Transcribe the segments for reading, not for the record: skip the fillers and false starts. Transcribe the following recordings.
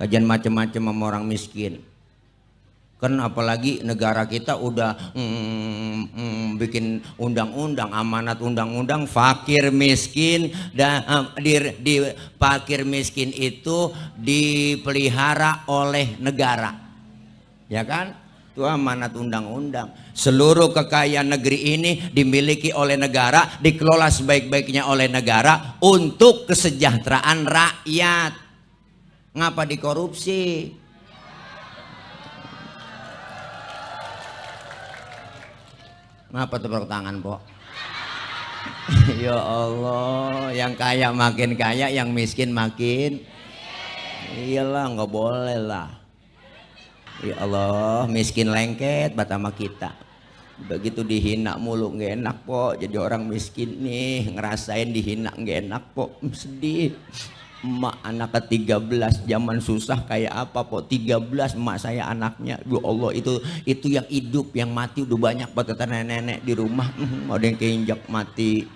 kajian macam-macam sama orang miskin. Kan apalagi negara kita udah bikin undang-undang, amanat undang-undang fakir miskin, dan di fakir miskin itu dipelihara oleh negara, ya kan? Itu amanat undang-undang. Seluruh kekayaan negeri ini dimiliki oleh negara, dikelola sebaik-baiknya oleh negara untuk kesejahteraan rakyat. Ngapa dikorupsi? Ngapa tepuk tangan, Pok? Ya Allah, yang kaya makin kaya, yang miskin makin. Iyalah, nggak boleh lah. Ya Allah, miskin lengket batama kita. Begitu dihina mulu nggak enak, Pok. Jadi orang miskin nih ngerasain dihina nggak enak, Pok. Sedih. Emak anak ke-13 zaman susah kayak apa, Pok? 13 emak saya anaknya. Ya Allah, itu yang hidup, yang mati udah banyak banget nenek-nenek di rumah. Ada yang keinjak mati.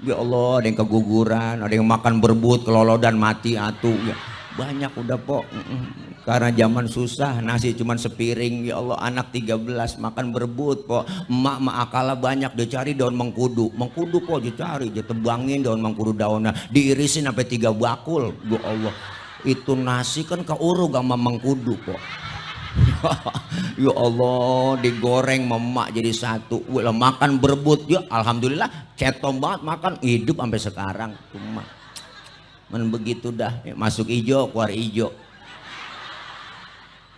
Ya Allah, ada yang keguguran, ada yang makan berebut, kelolodan mati atuh. Ya, banyak udah, Pok. Karena zaman susah, nasi cuman sepiring. Ya Allah, anak 13 makan berebut, Pok. Emak akala banyak, dicari daun mengkudu. Mengkudu, Pok, dicari, ditebangin daun mengkudu daunnya, diirisin sampai 3 bakul. Ya Allah, itu nasi kan keuruk sama mengkudu, Pok. Ya Allah, digoreng memak jadi satu. Wah, makan berebut. Ya alhamdulillah, cetom banget makan, hidup sampai sekarang. Cuma men begitu dah, ya, masuk ijo keluar ijo.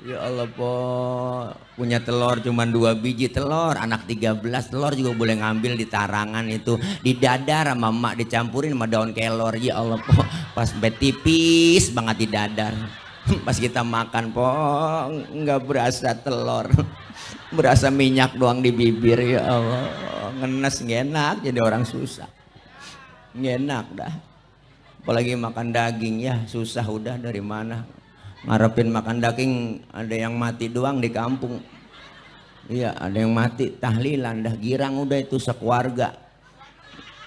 Ya Allah, Pok, punya telur cuma 2 biji telur, anak 13 telur juga boleh ngambil di tarangan itu, di dadar sama emak dicampurin sama daun kelor. Ya Allah, Pok, pas tipis banget di dadar. Pas kita makan, Pok, nggak berasa telur, berasa minyak doang di bibir. Ya Allah, ngenes, nggak enak, jadi orang susah, nggak enak dah. Apalagi makan daging, ya susah udah. Dari mana ngarepin makan daging, ada yang mati doang di kampung. Iya, ada yang mati tahlilan dah girang udah itu sekeluarga.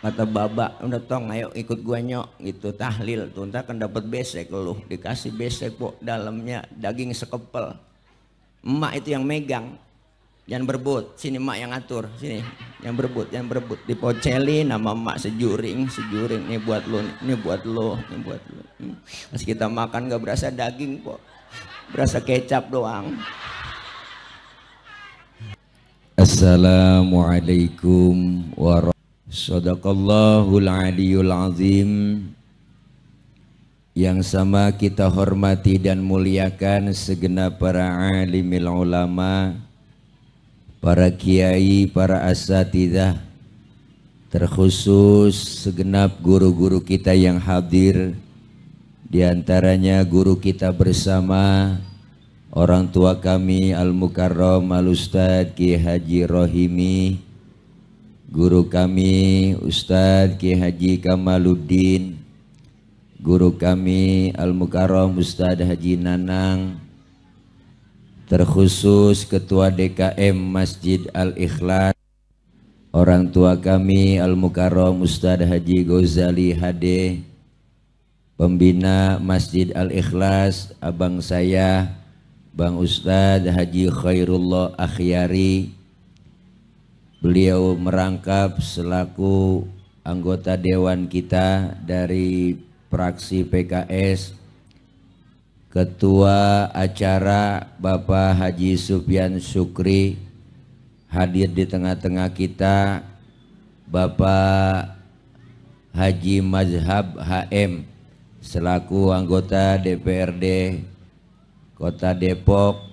Kata baba, udah tong ayo ikut gua nyok gitu tahlil tuh, ntar kan dapat besek lu. Dikasih besek, Pok, dalamnya daging sekepel. Emak itu yang megang, jangan berebut, sini emak yang ngatur, sini yang berebut, jangan berebut. Dipocelin sama emak sejuring, nih buat lu, ini buat lu, ini buat lu. Pas kita makan gak berasa daging, Pok, berasa kecap doang. Assalamualaikum warahmatullahi wabarakatuh. Sadaqallahul aliyul azim. Yang sama kita hormati dan muliakan segenap para alimil ulama, para kiai, para asatidzah, terkhusus segenap guru-guru kita yang hadir, diantaranya guru kita bersama, orang tua kami Al-Mukarram Al-Ustadz Ki Haji Rohimi, guru kami Ustadz Ki Haji Kamaluddin, guru kami Al-Mukarram Ustadz Haji Nanang, terkhusus Ketua DKM Masjid Al-Ikhlas, orang tua kami Al-Mukarram Ustadz Haji Ghazali Hade, pembina Masjid Al-Ikhlas, abang saya Bang Ustadz Haji Khairullah Akhyari. Beliau merangkap selaku anggota dewan kita dari fraksi PKS. Ketua acara Bapak Haji Sufyan Syukri, hadir di tengah-tengah kita Bapak Haji Mazhab HM selaku anggota DPRD Kota Depok,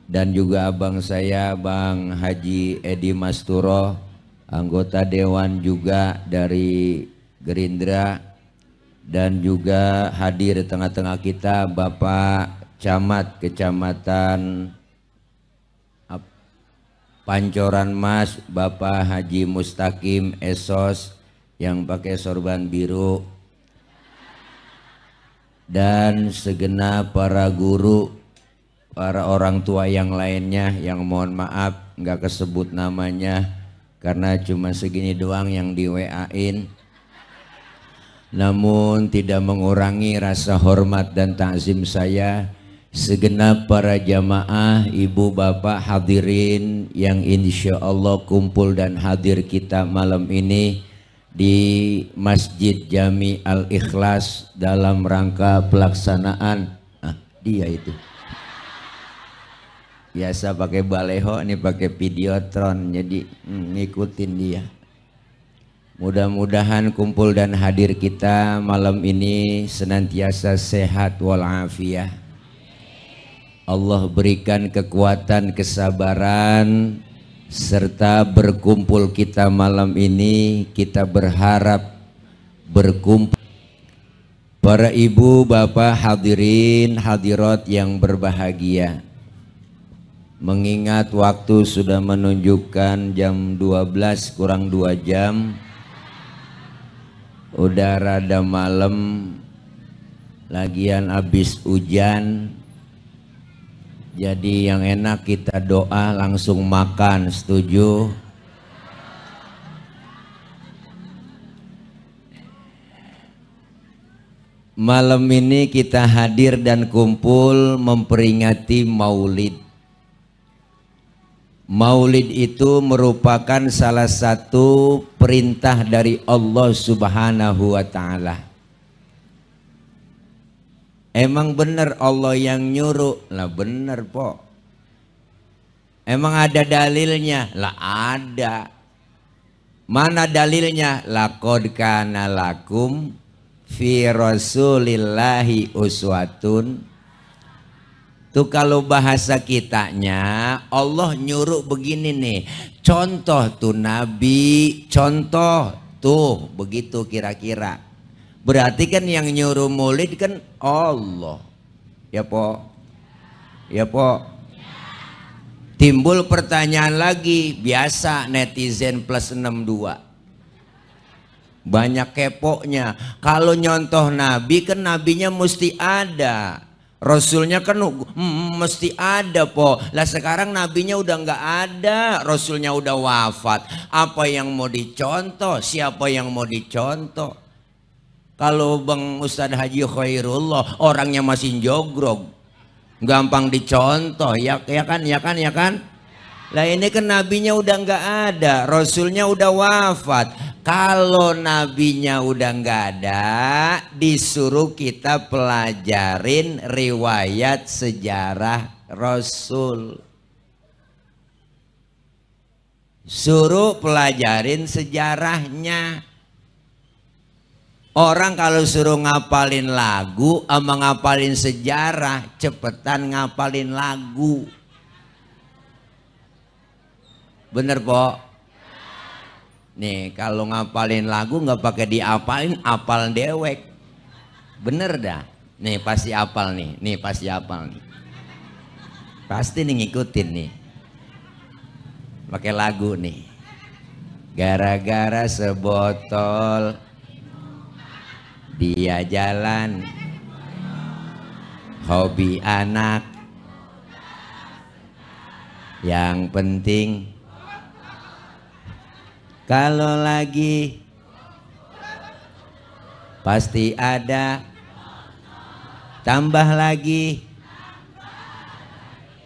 dan juga abang saya Bang Haji Edi Masturo, anggota dewan juga dari Gerindra, dan juga hadir di tengah-tengah kita Bapak Camat Kecamatan Pancoran Mas, Bapak Haji Mustaqim Esos yang pakai sorban biru, dan segenap para guru, para orang tua yang lainnya yang mohon maaf nggak kesebut namanya karena cuma segini doang yang di WA-in. namun tidak mengurangi rasa hormat dan takzim saya segenap para jamaah, ibu bapak hadirin yang insya Allah kumpul dan hadir kita malam ini di Masjid Jami Al-Ikhlas dalam rangka pelaksanaan dia itu biasa pakai baleho, ini pakai videotron, jadi ngikutin dia. Mudah-mudahan kumpul dan hadir kita malam ini senantiasa sehat walafiat. Allah berikan kekuatan, kesabaran, serta berkumpul kita malam ini kita berharap berkumpul. Para ibu, bapak, hadirin, hadirat yang berbahagia, mengingat waktu sudah menunjukkan jam 12 kurang 2 jam, udah rada malam, lagian habis hujan, jadi yang enak kita doa langsung makan, setuju? Malam ini kita hadir dan kumpul memperingati Maulid. Maulid itu merupakan salah satu perintah dari Allah Subhanahu wa Ta'ala. Emang benar Allah yang nyuruh? Lah benar po. Emang ada dalilnya? Lah ada. Mana dalilnya? Laqad kana lakum fi rasulillahi uswatun. Tuh kalau bahasa kitanya Allah nyuruh begini nih, contoh tuh Nabi, contoh tuh begitu kira-kira. Berarti kan yang nyuruh maulid kan Allah. Ya po? Ya po? Timbul pertanyaan lagi, biasa netizen plus 62. Banyak keponya. Kalau nyontoh Nabi kan nabinya mesti ada. Rasulnya kan mesti ada po. Lah sekarang nabinya udah nggak ada, rasulnya udah wafat. Apa yang mau dicontoh? Siapa yang mau dicontoh? Kalau Bang Ustadz Haji Khairullah orangnya masih jogrog, gampang dicontoh, ya kan? Lah ini kan nabinya udah nggak ada, rasulnya udah wafat. Kalau nabinya udah nggak ada, disuruh kita pelajarin riwayat sejarah Rasul. Suruh pelajarin sejarahnya. Orang kalau suruh ngapalin lagu sama ngapalin sejarah, cepetan ngapalin lagu. Bener po? Nih kalau ngapalin lagu nggak pakai diapalin, apal dewek. Bener dah. Nih pasti apal nih. Nih pasti apal nih. Pasti nih ngikutin nih. Pakai lagu nih. Gara-gara sebotol dia jalan, hobi anak, yang penting kalau lagi pasti ada, tambah lagi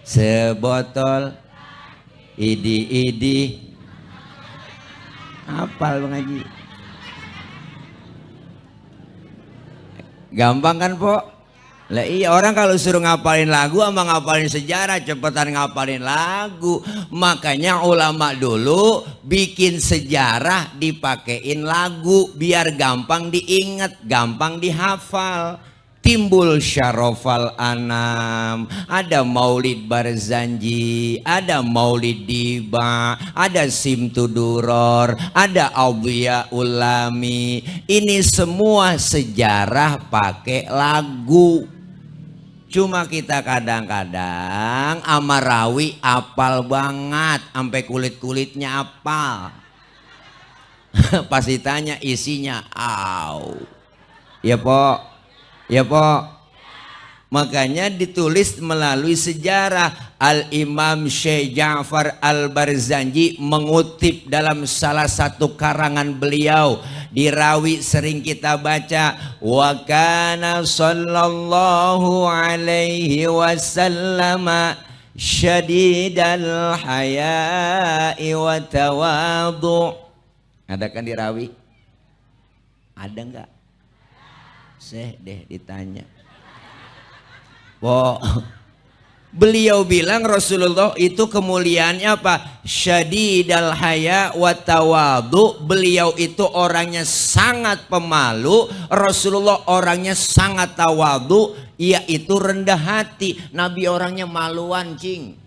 sebotol idi-idi. Hafal Bang Haji. Gampang kan po? Lah iya, orang kalau suruh ngapalin lagu sama ngapalin sejarah, cepetan ngapalin lagu. Makanya ulama dulu bikin sejarah dipakein lagu biar gampang diingat, gampang dihafal. Timbul Syarofal Anam, ada Maulid Barzanji, ada Maulid Diba, ada Simtuduror, ada Aulia Ulami. Ini semua sejarah pakai lagu. Cuma kita kadang-kadang amarawi apal banget, sampai kulit-kulitnya apal. Pas ditanya isinya, au. Ya po, ya po. Makanya ditulis melalui sejarah. Al-Imam Syekh Ja'far Al-Barzanji mengutip dalam salah satu karangan beliau Dirawi sering kita baca, wa kana sallallahu alaihi wasallam syadidal haya'i wa tawadhu. Ada kan dirawi? Ada enggak? Seh deh ditanya. Beliau bilang Rasulullah itu kemuliaannya apa? Syadidal haya wa tawadhu. Beliau itu orangnya sangat pemalu. Rasulullah orangnya sangat tawadhu, yaitu rendah hati. Nabi orangnya maluan, cing.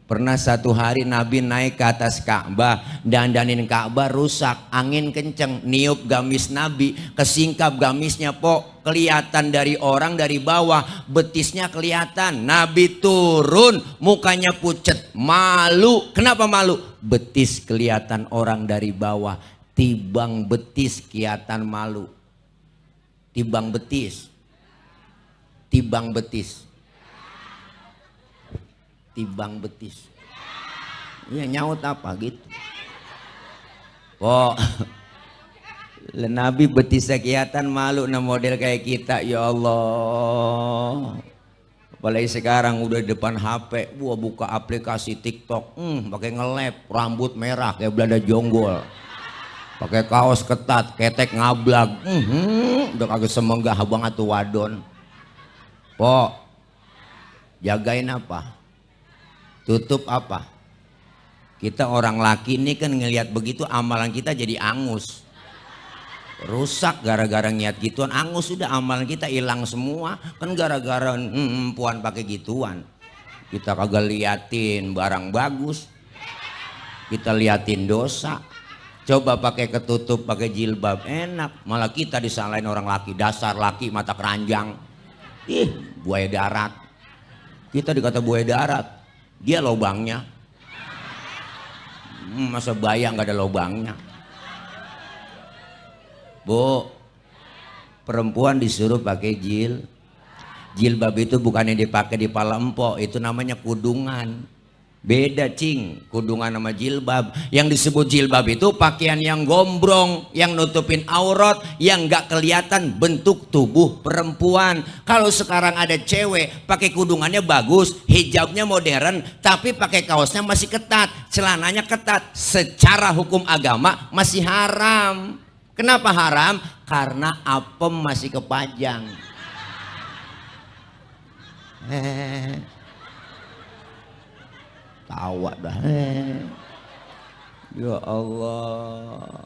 Pernah satu hari Nabi naik ke atas Ka'bah, dandanin Ka'bah rusak, angin kenceng, niup gamis Nabi, kesingkap gamisnya kelihatan dari orang dari bawah, betisnya kelihatan. Nabi turun, mukanya pucet, malu. Kenapa malu? Betis kelihatan orang dari bawah, tibang betis kelihatan malu. Tibang betis, tibang betis. Tibang betis. Ya nyaut apa gitu. Nabi betisnya kelihatan malu na model kayak kita, ya Allah. Apalagi sekarang udah di depan HP, buka aplikasi TikTok, pakai ngelap, rambut merah kayak belanda jonggol. Pakai kaos ketat, ketek ngablag. Udah kagak semenggah banget tuh wadon. Jagain apa? Tutup apa? Kita orang laki ini kan ngelihat begitu amalan kita jadi angus. Rusak gara-gara niat gituan, angus sudah amalan kita hilang semua. Kan gara-gara puan pakai gituan. Kita kagak liatin barang bagus. Kita liatin dosa. Coba pakai ketutup, pakai jilbab, enak. Malah kita disalahin orang laki, dasar laki mata keranjang. Buaya darat. Kita dikata buaya darat. Dia lubangnya. Masa bayang gak ada lubangnya. Bu, perempuan disuruh pakai jilbab itu bukan yang dipakai di pala empok, itu namanya kudungan. Beda, cing, kudungan sama jilbab. Yang disebut jilbab itu pakaian yang gombrong, yang nutupin aurat, yang gak kelihatan bentuk tubuh perempuan. Kalau sekarang ada cewek pakai kudungannya bagus, hijabnya modern, tapi pakai kaosnya masih ketat, celananya ketat, secara hukum agama masih haram. Kenapa haram? Karena apem masih kepajang. Tawa dah. Ya Allah.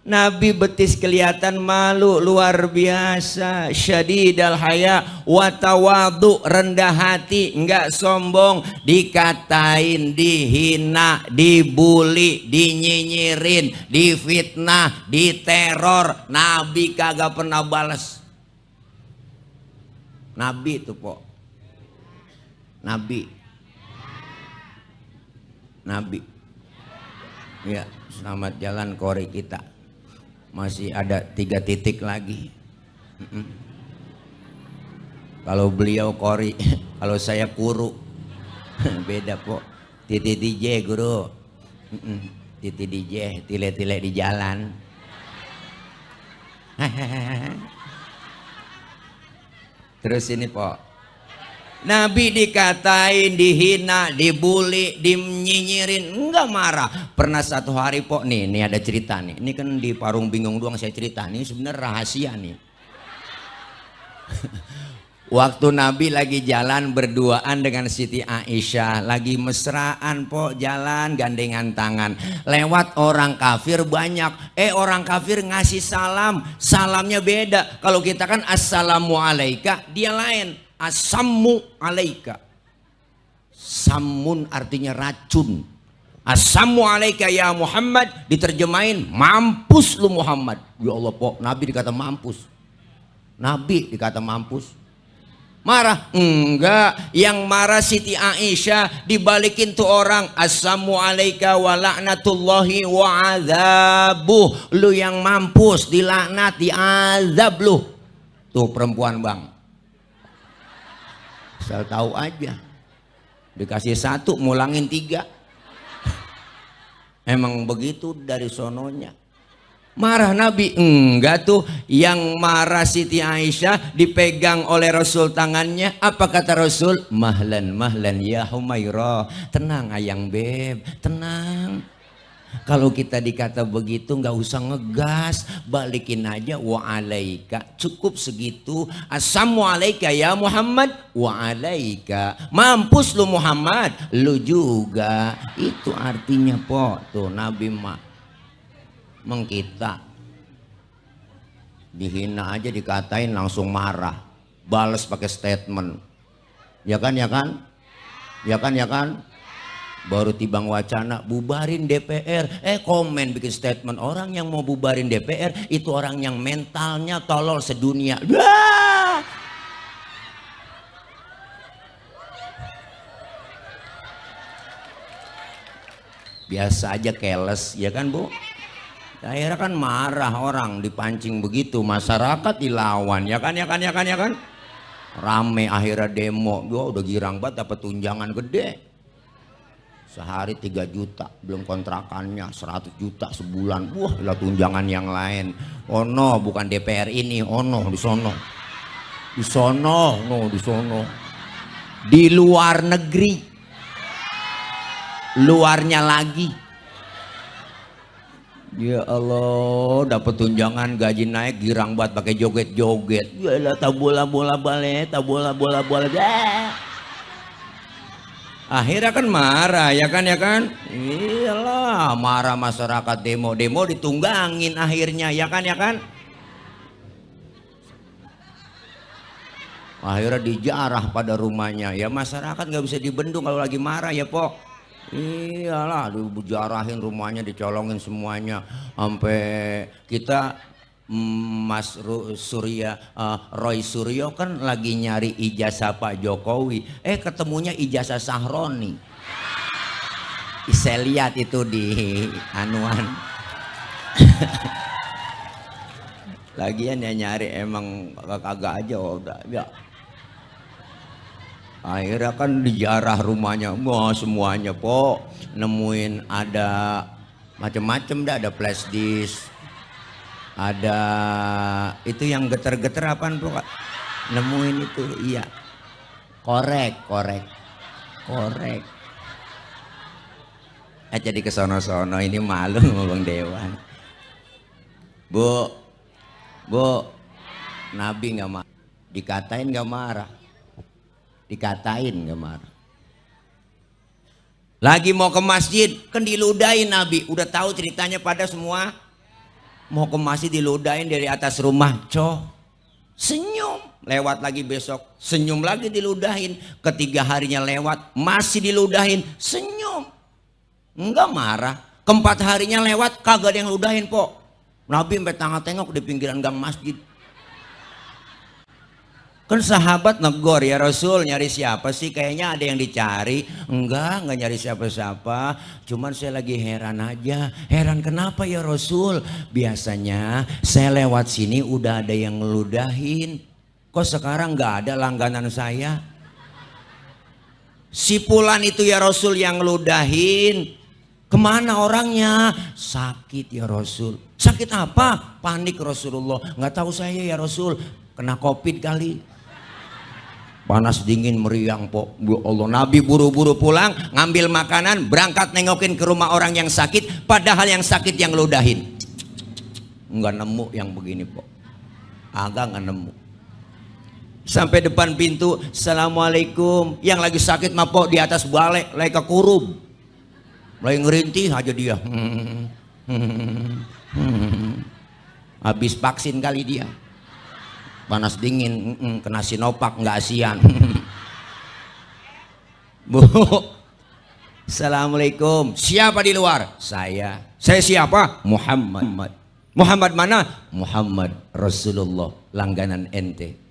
Nabi betis kelihatan malu luar biasa. Syadidal haya wa tawadhu, rendah hati, enggak sombong. Dikatain, dihina, dibully, dinyinyirin, difitnah, diteror, Nabi kagak pernah balas. Nabi itu Nabi. Ya, selamat jalan kori kita. Masih ada 3 titik lagi. Kalau beliau kori, kalau saya kuru. Beda Titi DJ guru. Titi DJ, tile-tile di jalan. Terus ini Nabi dikatain, dihina, dibully, dinyinyirin, enggak marah. Pernah satu hari nih ada cerita nih. Ini kan di Parung Bingung doang saya cerita, ini sebenarnya rahasia nih. Waktu Nabi lagi jalan berduaan dengan Siti Aisyah, lagi mesraan jalan gandengan tangan. Lewat orang kafir banyak. Orang kafir ngasih salam, salamnya beda. Kalau kita kan assalamualaika, dia lain. Asammu alaika. Samun artinya racun. Asammu alaika ya Muhammad, diterjemahin mampus lu Muhammad. Ya Allah Nabi dikata mampus. Nabi dikata mampus. Marah? Enggak. Yang marah Siti Aisyah, dibalikin tuh orang. Assamu alaika wa la'natullahi wa azabuh. Lu yang mampus, dilaknat, diazab lu. Tuh perempuan bang. Asal tahu aja. Dikasih 1, mulangin 3. Emang begitu dari sononya. Marah Nabi? Enggak tuh. Yang marah Siti Aisyah dipegang oleh Rasul tangannya. Apa kata Rasul? Mahlan mahlan ya Humairah. Tenang ayang beb, tenang. Kalau kita dikata begitu nggak usah ngegas, balikin aja wa alaika, cukup segitu. Assalamualaikum ya Muhammad, wa alaika, mampus lu Muhammad, lu juga. Itu artinya po, tuh Nabi mah mengkita dihina aja dikatain langsung marah, bales pakai statement, ya kan ya kan, ya kan ya kan. Baru tibang wacana bubarin DPR, komen bikin statement. Orang yang mau bubarin DPR itu orang yang mentalnya tolol sedunia. Biasa aja keles, ya kan Bu? Akhirnya kan marah orang dipancing begitu, masyarakat dilawan, ya kan ya kan ya kan ya kan. Rame akhirnya demo, udah girang banget dapat tunjangan gede. Sehari 3 juta, belum kontrakannya 100 juta sebulan. Wah, lah tunjangan yang lain. Oh no, bukan DPR ini. Oh no, di sono. Di sono, no, di sono. Di luar negeri. Luarnya lagi. Ya Allah, dapat tunjangan, gaji naik, girang banget pakai joget-joget. Yalah, tabola-bola balik, tabola-bola balik. Akhirnya kan marah, ya kan ya kan. Iyalah, marah masyarakat, demo ditunggangin akhirnya, ya kan ya kan. Akhirnya dijarah pada rumahnya. Ya masyarakat nggak bisa dibendung kalau lagi marah ya po. Iyalah, dijarahin rumahnya, dicolongin semuanya. Sampai kita Mas Roy Suryo kan lagi nyari ijazah Pak Jokowi, ketemunya ijazah Sahroni. Saya lihat itu di anuan. Lagian ya nyari emang kagak aja udah ya. Akhirnya kan dijarah rumahnya, wah semuanya po, nemuin ada macem-macem dah, ada flash disk. Ada itu yang geter-geter apaan bro? Nemuin itu, iya. Korek. Jadi kesono-sono ini malu sama Bang Dewan. Bu, Nabi nggak marah, dikatain nggak marah, Lagi mau ke masjid, kan diludahin Nabi. Udah tahu ceritanya pada semua. Mau ke masjid diludahin dari atas rumah, senyum. Lewat lagi besok, senyum lagi diludahin. Ketiga harinya lewat, masih diludahin, senyum. Enggak marah. Keempat harinya lewat, kagak ada yang ludahin po. Nabi sampai tengok di pinggiran gang masjid. Kan sahabat negor, ya Rasul nyari siapa sih? Kayaknya ada yang dicari. Enggak nyari siapa-siapa. Cuman saya lagi heran aja. Heran kenapa ya Rasul? Biasanya saya lewat sini udah ada yang ngeludahin. Kok sekarang nggak ada langganan saya? Si Fulan itu ya Rasul yang ngeludahin. Kemana orangnya? Sakit ya Rasul. Sakit apa? Panik Rasulullah. Nggak tahu saya ya Rasul. Kena COVID kali. Panas dingin meriang po. Ya Allah, Nabi buru-buru pulang, ngambil makanan, berangkat nengokin ke rumah orang yang sakit, padahal yang sakit yang ludahin. Enggak nemu yang begini po. Agak nggak nemu. Sampai depan pintu, Assalamualaikum. Yang lagi sakit mah po di atas balai, lagi kekurub. Lagi ngerintih aja dia. Habis vaksin kali dia. Panas dingin, kena Sinovac nggak asian. Bu, Assalamualaikum. Siapa di luar? Saya siapa? Muhammad. Muhammad mana? Muhammad Rasulullah, langganan ente.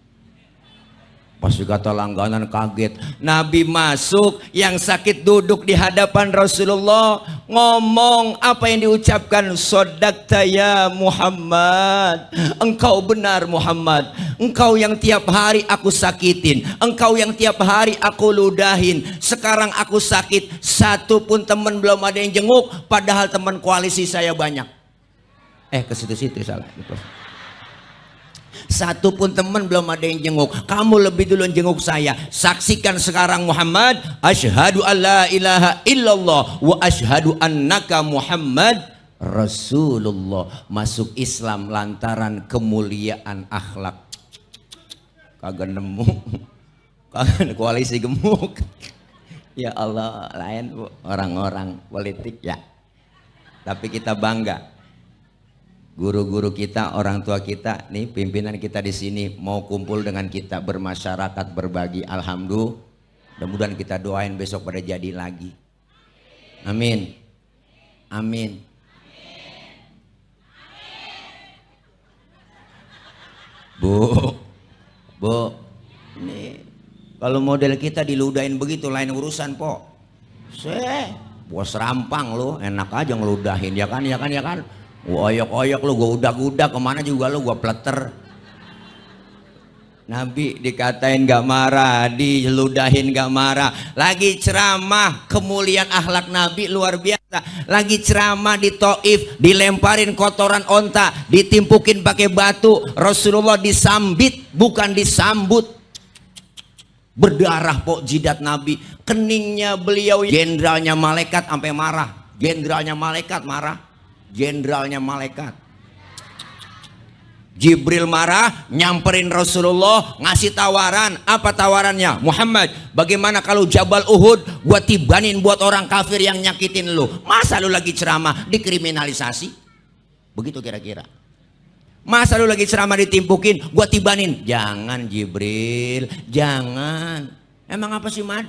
Pas kata langganan kaget. Nabi masuk, yang sakit duduk di hadapan Rasulullah, ngomong apa yang diucapkan? Sodakta ya Muhammad, engkau benar Muhammad. engkau yang tiap hari aku sakitin, engkau yang tiap hari aku ludahin. Sekarang aku sakit, satu pun teman belum ada yang jenguk, padahal teman koalisi saya banyak. Ke situ-situ salah. Satu pun teman belum ada yang jenguk, kamu lebih dulu jenguk saya. Saksikan sekarang Muhammad, asyhadu alla ilaha illallah wa asyhadu annaka Muhammad Rasulullah. Masuk Islam lantaran kemuliaan akhlak. Kagak nemu, kagak koalisi gemuk. Ya Allah, lain orang-orang politik ya. Tapi kita bangga. Guru-guru kita, orang tua kita, nih pimpinan kita di sini mau kumpul dengan kita bermasyarakat, berbagi. Alhamdulillah. Mudah-mudahan kita doain besok pada jadi lagi. Amin. Amin. Bu, ini kalau model kita diludahin begitu lain urusan po. Bos rampang lo, enak aja ngeludahin, ya kan. Oyok-oyok lu, gua udak-udak kemana juga lu, gua pleter. Nabi dikatain gak marah, diludahin gak marah. Lagi ceramah kemuliaan akhlak Nabi luar biasa. Lagi ceramah di Taif, dilemparin kotoran onta, ditimpukin pakai batu. Rasulullah disambit, bukan disambut. Berdarah pok jidat Nabi, keningnya beliau. Jenderalnya malaikat sampai marah. Jenderalnya malaikat marah. Jenderalnya malaikat Jibril marah, nyamperin Rasulullah, ngasih tawaran. Apa tawarannya? Muhammad, bagaimana kalau Jabal Uhud gua tibanin buat orang kafir yang nyakitin lu? Masa lu lagi ceramah dikriminalisasi? Begitu kira-kira. Masa lu lagi ceramah ditimpukin, gua tibanin? Jangan Jibril, jangan. Emang apa sih Mad?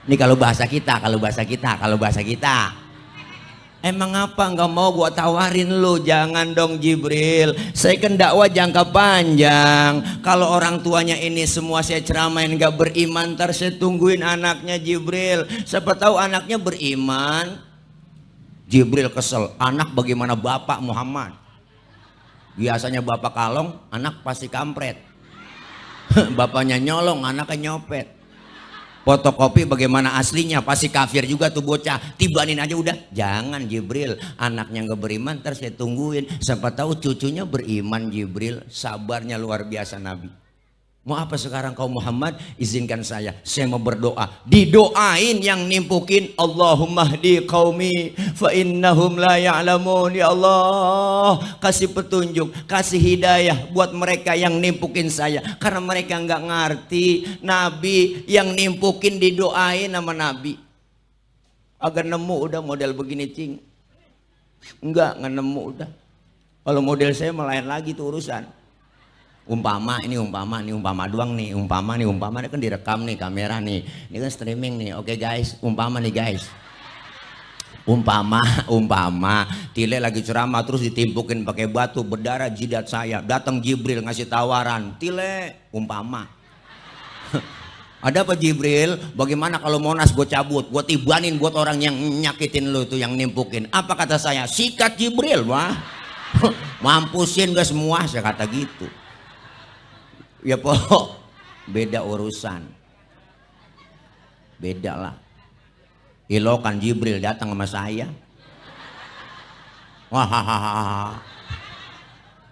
Ini kalau bahasa kita. Emang apa nggak mau gua tawarin lu? Jangan dong Jibril, saya kan dakwah jangka panjang. Kalau orang tuanya ini semua saya ceramain nggak beriman, ntar saya tungguin anaknya Jibril. Siapa tahu anaknya beriman. Jibril kesel, anak bagaimana bapak Muhammad? Biasanya bapak kalong, anak pasti kampret. Bapaknya nyolong, anaknya nyopet. Fotokopi bagaimana aslinya, pasti kafir juga tuh bocah. Tibanin aja udah. Jangan Jibril, anaknya nggak beriman, ntar saya tungguin. Siapa tahu cucunya beriman Jibril. Sabarnya luar biasa Nabi. Mau apa sekarang kau Muhammad? Izinkan saya mau berdoa. Didoain yang nimpukin, Allahumma hdi qaumi fa innahum la ya'lamun. Ya Allah, kasih petunjuk, kasih hidayah buat mereka yang nimpukin saya, karena mereka nggak ngerti. Nabi yang nimpukin didoain sama Nabi. Agar nemu udah model begini cing. Enggak nemu udah. Kalau model saya melayan lagi tuh urusan. Umpama doang nih, umpama ini kan direkam nih kamera nih, ini kan streaming nih. Oke guys, umpama nih guys, umpama Tile lagi ceramah terus ditimpukin pakai batu, berdarah jidat saya. Datang Jibril ngasih tawaran, Tile, umpama ada apa Jibril? Bagaimana kalau Monas gue cabut, gue tibanin buat orang yang nyakitin lu tuh, yang nimpukin? Apa kata saya? Sikat Jibril, wah mampusin gak semua, saya kata gitu. Ya pokok beda urusan, beda lah. Ilokan Jibril datang sama saya. Wah,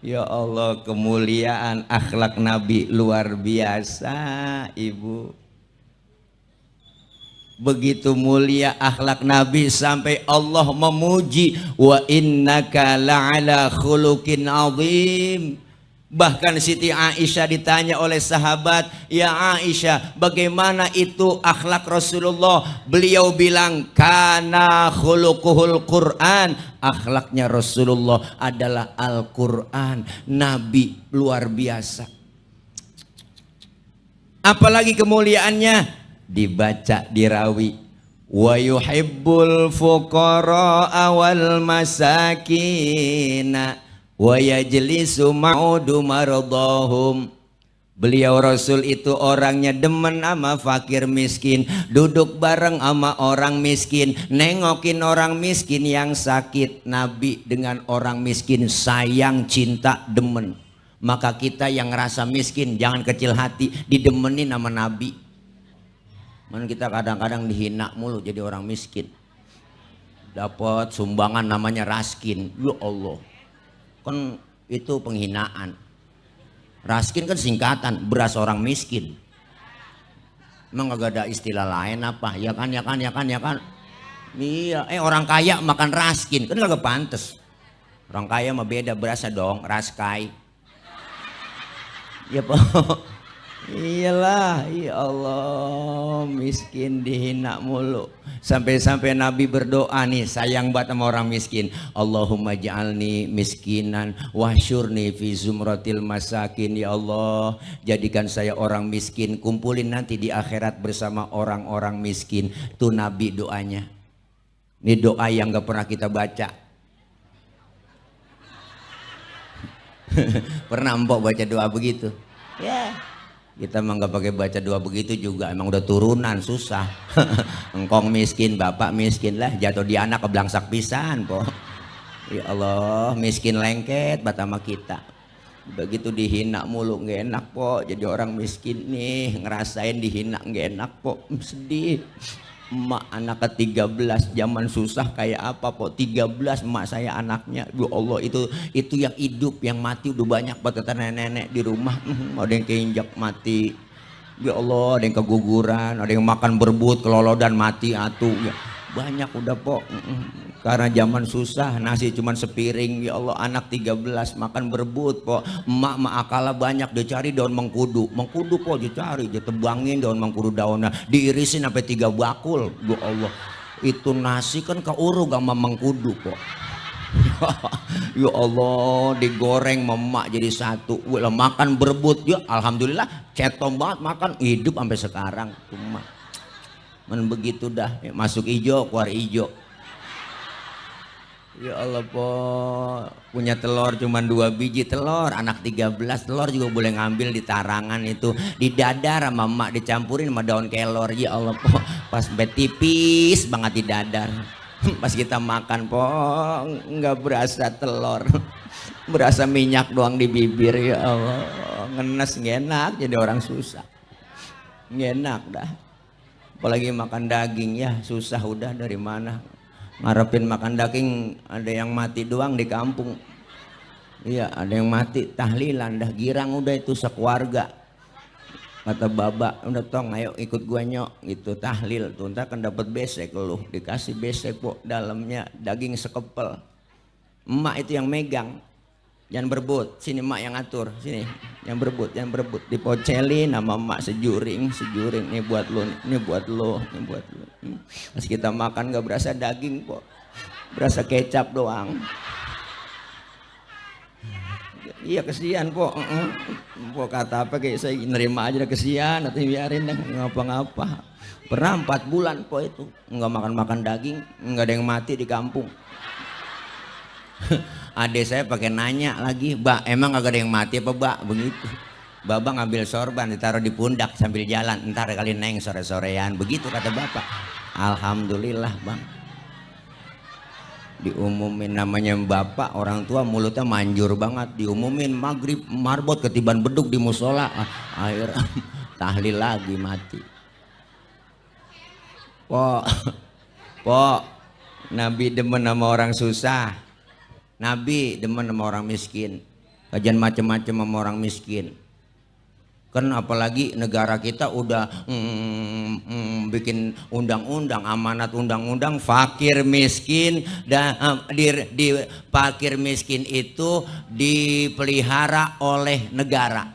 ya Allah, kemuliaan akhlak Nabi luar biasa ibu. Begitu mulia akhlak Nabi sampai Allah memuji, wa innaka la'ala khuluqin azim. Bahkan Siti Aisyah ditanya oleh sahabat, ya Aisyah, bagaimana itu akhlak Rasulullah? Beliau bilang, kana khuluquhul Quran. Akhlaknya Rasulullah adalah Al-Quran. Nabi luar biasa. Apalagi kemuliaannya? Dibaca, dirawi. Wa yuhibbul fuqara wal masakina wa yajlisu ma'udu maradahum. Beliau Rasul itu orangnya demen sama fakir miskin, duduk bareng sama orang miskin, nengokin orang miskin yang sakit. Nabi dengan orang miskin sayang, cinta, demen. Maka kita yang ngerasa miskin jangan kecil hati, didemenin sama Nabi. Man kita kadang-kadang dihina mulu jadi orang miskin. Dapat sumbangan namanya raskin, ya Allah. Kan itu penghinaan. Raskin kan singkatan beras orang miskin. Emang gak ada istilah lain apa? Ya kan. Iya, orang kaya makan raskin kan gak pantes. Orang kaya mah beda berasnya dong, raskai. Ya po. Iyalah, ya Allah, miskin dihina mulu. Sampai-sampai Nabi berdoa nih, sayang banget sama orang miskin. Allahumma ja'alni miskinan wahsyurni fi zumratil masakin. Ya Allah, jadikan saya orang miskin, kumpulin nanti di akhirat bersama orang-orang miskin. Tuh Nabi doanya. Ini doa yang gak pernah kita baca. Pernah Mpok baca doa begitu? Ya. Kita emang gak pakai baca doa begitu juga, emang udah turunan susah. Engkong miskin, bapak miskin lah, jatuh di anak keblangsak pisan po. Ya Allah, miskin lengket batama kita. Begitu dihina mulu nggak enak po, jadi orang miskin nih ngerasain dihina nggak enak po, sedih. Emak anak ke-13 zaman susah kayak apa po, 13 emak saya anaknya. Ya Allah, itu yang hidup, yang mati udah banyak banget nenek-nenek di rumah. Ada yang keinjak mati, ya Allah, ada yang keguguran, ada yang makan berebut kelolodan mati atuh ya. Banyak udah po, karena zaman susah nasi cuman sepiring. Ya Allah, anak 13 makan berebut po. Emak akala banyak, dia cari daun mengkudu po, dia cari, dia tebangin daun mengkudu daunnya, diirisin sampai 3 bakul. Ya Allah, itu nasi kan keurung sama mengkudu po. Ya Allah, digoreng memak jadi satu. Wah, makan berebut ya, alhamdulillah cetom banget makan, hidup sampai sekarang tuh emak. Men begitu dah, masuk ijo keluar ijo. Ya Allah po, punya telur cuman 2 biji telur, anak 13 telur juga boleh ngambil di tarangan itu, di dadar sama emak dicampurin sama daun kelor. Ya Allah po, pas tipis banget di dadar. Pas kita makan po nggak berasa telur, berasa minyak doang di bibir. Ya Allah, ngenes nggak enak, jadi orang susah, nggak enak dah. Apalagi makan daging ya susah, udah dari mana ngarepin makan daging. Ada yang mati doang di kampung, iya ada yang mati tahlilan dah girang udah itu sekeluarga. Kata baba, udah tong ayo ikut gua nyok gitu tahlil tuh, ntar kan dapat besek lu, dikasih besek po, dalamnya daging sekepel. Emak itu yang megang, jangan berebut, sini emak yang ngatur, sini yang berebut dipocelin sama emak sejuring nih buat lo, ini buat lo. Pas kita makan gak berasa daging po, berasa kecap doang. Iya kesian po, po kata apa kayak saya nerima aja, kesian atau biarin deh ngapa-ngapa. Pernah 4 bulan po itu nggak makan daging, nggak ada yang mati di kampung. Adek saya pakai nanya lagi, Mbak emang gak ada yang mati apa Mbak? Begitu. Baba ngambil sorban ditaruh di pundak sambil jalan, ntar kali neng sore-sorean, begitu kata bapak. Alhamdulillah bang. Diumumin namanya bapak, orang tua mulutnya manjur banget, diumumin maghrib marbot ketiban beduk di musola, akhir tahlil lagi mati. Po, Nabi demen sama orang susah. Nabi demen sama orang miskin, kajian macam-macam sama orang miskin. Kan apalagi negara kita udah bikin undang-undang, amanat undang-undang fakir miskin, dan di fakir miskin itu dipelihara oleh negara,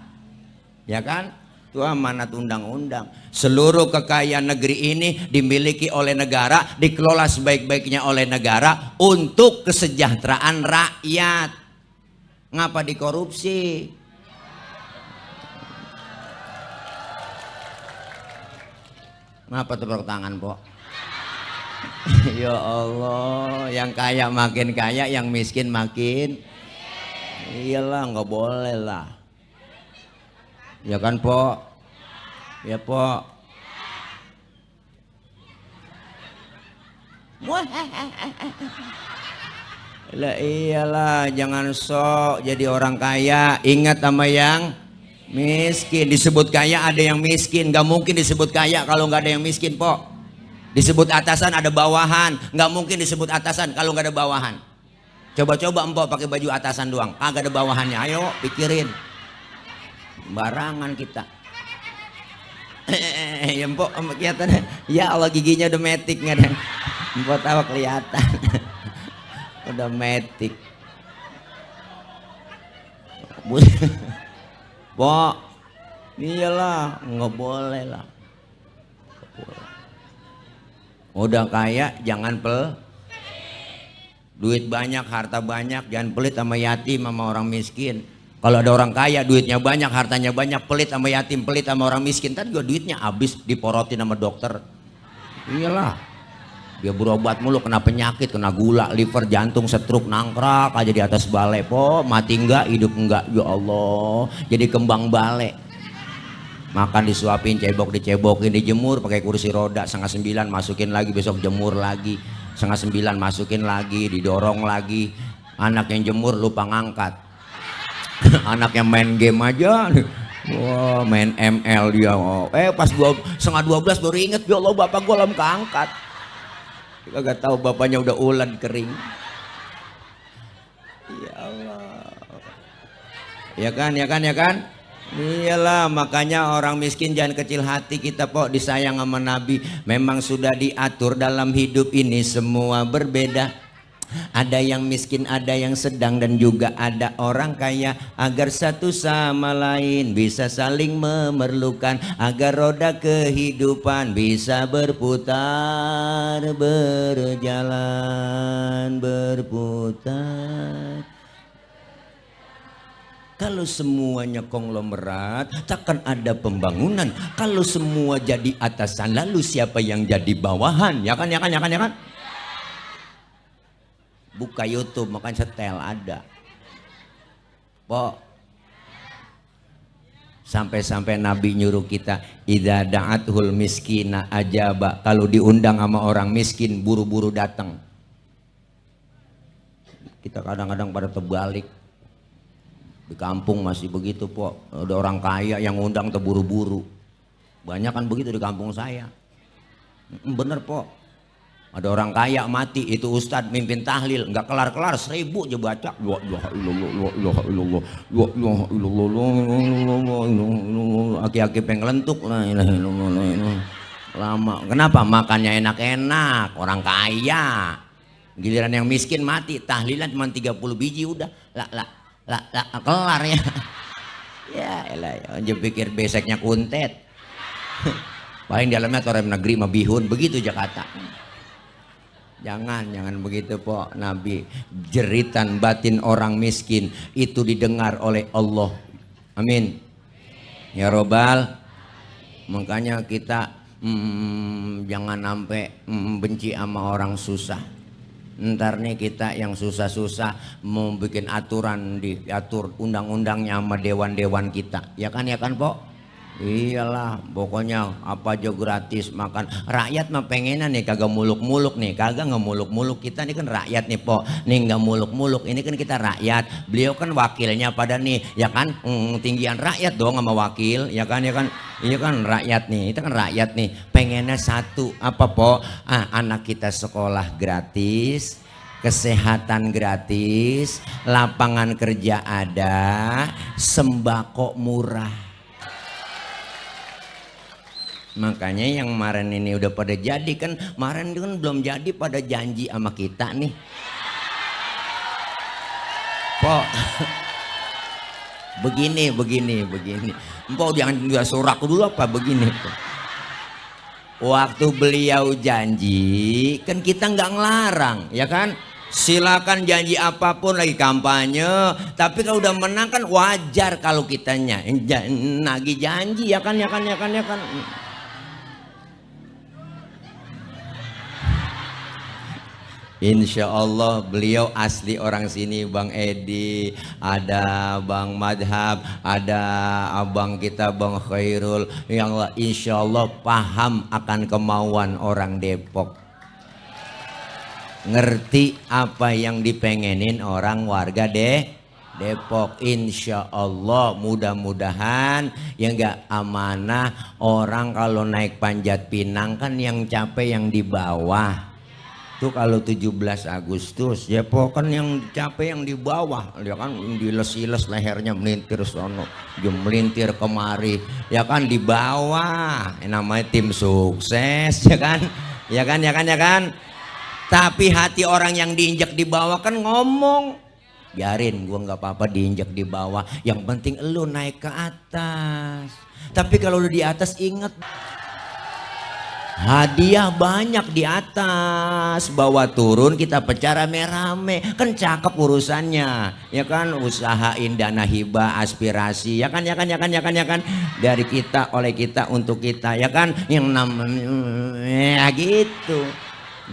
ya kan? Itu amanat undang-undang. Seluruh kekayaan negeri ini dimiliki oleh negara, dikelola sebaik-baiknya oleh negara untuk kesejahteraan rakyat. Ngapa dikorupsi? Ngapa tepuk tangan, Po? Ya Allah, yang kaya makin kaya, yang miskin makin. Iyalah, nggak boleh lah. Ya kan Po? Ya Po. Lah iyalah, jangan sok jadi orang kaya. Ingat sama yang miskin. Disebut kaya ada yang miskin. Gak mungkin disebut kaya kalau nggak ada yang miskin, po. Disebut atasan ada bawahan. Nggak mungkin disebut atasan kalau nggak ada bawahan. Coba-coba empok pakai baju atasan doang, kagak ada bawahannya. Ayo pikirin. Barangan kita. Ya empok kelihatan. Ya Allah, giginya udah metik nggak ada. Empok tahu kelihatan. Udah metik. Pok, iyalah, nggak boleh lah. Udah kaya jangan duit banyak, harta banyak, jangan pelit sama yatim sama orang miskin. Kalau ada orang kaya, duitnya banyak, hartanya banyak, pelit sama yatim, pelit sama orang miskin, tadi juga duitnya habis diporotin sama dokter. Iyalah. Dia berobat mulu, kena penyakit, kena gula, liver, jantung, stroke, nangkrak aja di atas balai. Po, mati enggak, hidup enggak, ya Allah, jadi kembang balai. Makan disuapin, cebok dicebokin, dijemur pakai kursi roda, 8:30 masukin lagi, besok jemur lagi, 8:30 masukin lagi, didorong lagi. Anak yang jemur lupa ngangkat. Anak yang main game aja. Wah, main ML dia. Pas 11:30 baru inget, ya Allah, bapak gua belum keangkat. Kagak tahu bapaknya udah ulan kering. Ya Allah. Ya kan, ya kan, ya kan? Iyalah, makanya orang miskin jangan kecil hati kita, po, disayang sama Nabi. Memang sudah diatur dalam hidup ini semua berbeda. Ada yang miskin, ada yang sedang, dan juga ada orang kaya. Agar satu sama lain bisa saling memerlukan, agar roda kehidupan bisa berputar, berjalan, berputar. Kalau semuanya konglomerat, takkan ada pembangunan. Kalau semua jadi atasan, lalu siapa yang jadi bawahan? Ya kan, ya kan, ya kan, ya kan? Buka YouTube, makan setel ada. Po, sampai-sampai Nabi nyuruh kita, idza da'athul miskina ajaba. Kalau diundang sama orang miskin, buru-buru datang. Kita kadang-kadang pada terbalik. Di kampung masih begitu, po. Ada orang kaya yang undang terburu-buru. Banyak kan begitu di kampung saya. Bener, po. Ada orang kaya mati, itu ustadz mimpin tahlil, nggak kelar-kelar 1000 aja baca. Aki-aki penglentuk lah, lama. Kenapa? Makannya enak-enak, orang kaya. Giliran yang miskin mati, tahlilan cuma 30 biji udah, lah kelar ya. Ya elah, aja pikir beseknya kuntet. Paling dalamnya torem negeri mah bihun, begitu Jakarta. Jangan begitu, po. Nabi, jeritan batin orang miskin itu didengar oleh Allah. Amin. Ya Robbal. Makanya kita jangan sampai benci sama orang susah. Ntar nih kita yang susah-susah mau bikin aturan, diatur undang-undangnya sama dewan-dewan kita. Ya kan, po? Iyalah, pokoknya apa aja gratis makan. Rakyat mah pengenan nih kagak muluk-muluk nih, kagak ngemuluk-muluk. Kita nih kan rakyat nih, po. Nih nggak muluk-muluk. Ini kan kita rakyat. Beliau kan wakilnya pada nih, ya kan? Tinggian rakyat dong sama wakil, ya kan, ya kan? Iya kan rakyat nih, itu kan rakyat nih. Pengennya satu, apa, po? Anak kita sekolah gratis, kesehatan gratis, lapangan kerja ada, sembako murah. Makanya yang kemarin ini udah pada jadi kan, kemarin kan belum jadi pada janji sama kita nih. Po, begini. Po, jangan juga sorak dulu apa begini. Po. Waktu beliau janji, kan kita nggak ngelarang, ya kan? Silakan janji apapun lagi kampanye, tapi kalau udah menang kan wajar kalau kitanya nagih janji, ya kan. Insya Allah beliau asli orang sini, Bang Edi, ada Bang Madhab, ada abang kita Bang Khairul, yang insya Allah paham akan kemauan orang Depok. ngerti apa yang dipengenin orang warga Depok. Insya Allah mudah-mudahan ya enggak amanah. Orang kalau naik Panjat Pinang kan yang capek yang di bawah. Tuh kalau 17 Agustus ya pokoknya yang capek yang di bawah, ya kan diles-iles lehernya melintir sono, melintir kemari, ya kan di bawah. Namanya tim sukses, ya kan? Ya kan, ya kan, ya kan? Tapi hati orang yang diinjak di bawah kan ngomong, biarin gua nggak apa-apa diinjak di bawah, yang penting lu naik ke atas. Tapi kalau lu di atas inget hadiah banyak di atas, bawa turun kita pecah rame-rame, kan cakep urusannya, ya kan? Usahain dana hibah aspirasi, ya kan, ya kan, ya kan, ya kan, ya kan, dari kita oleh kita untuk kita, ya kan, yang namanya gitu.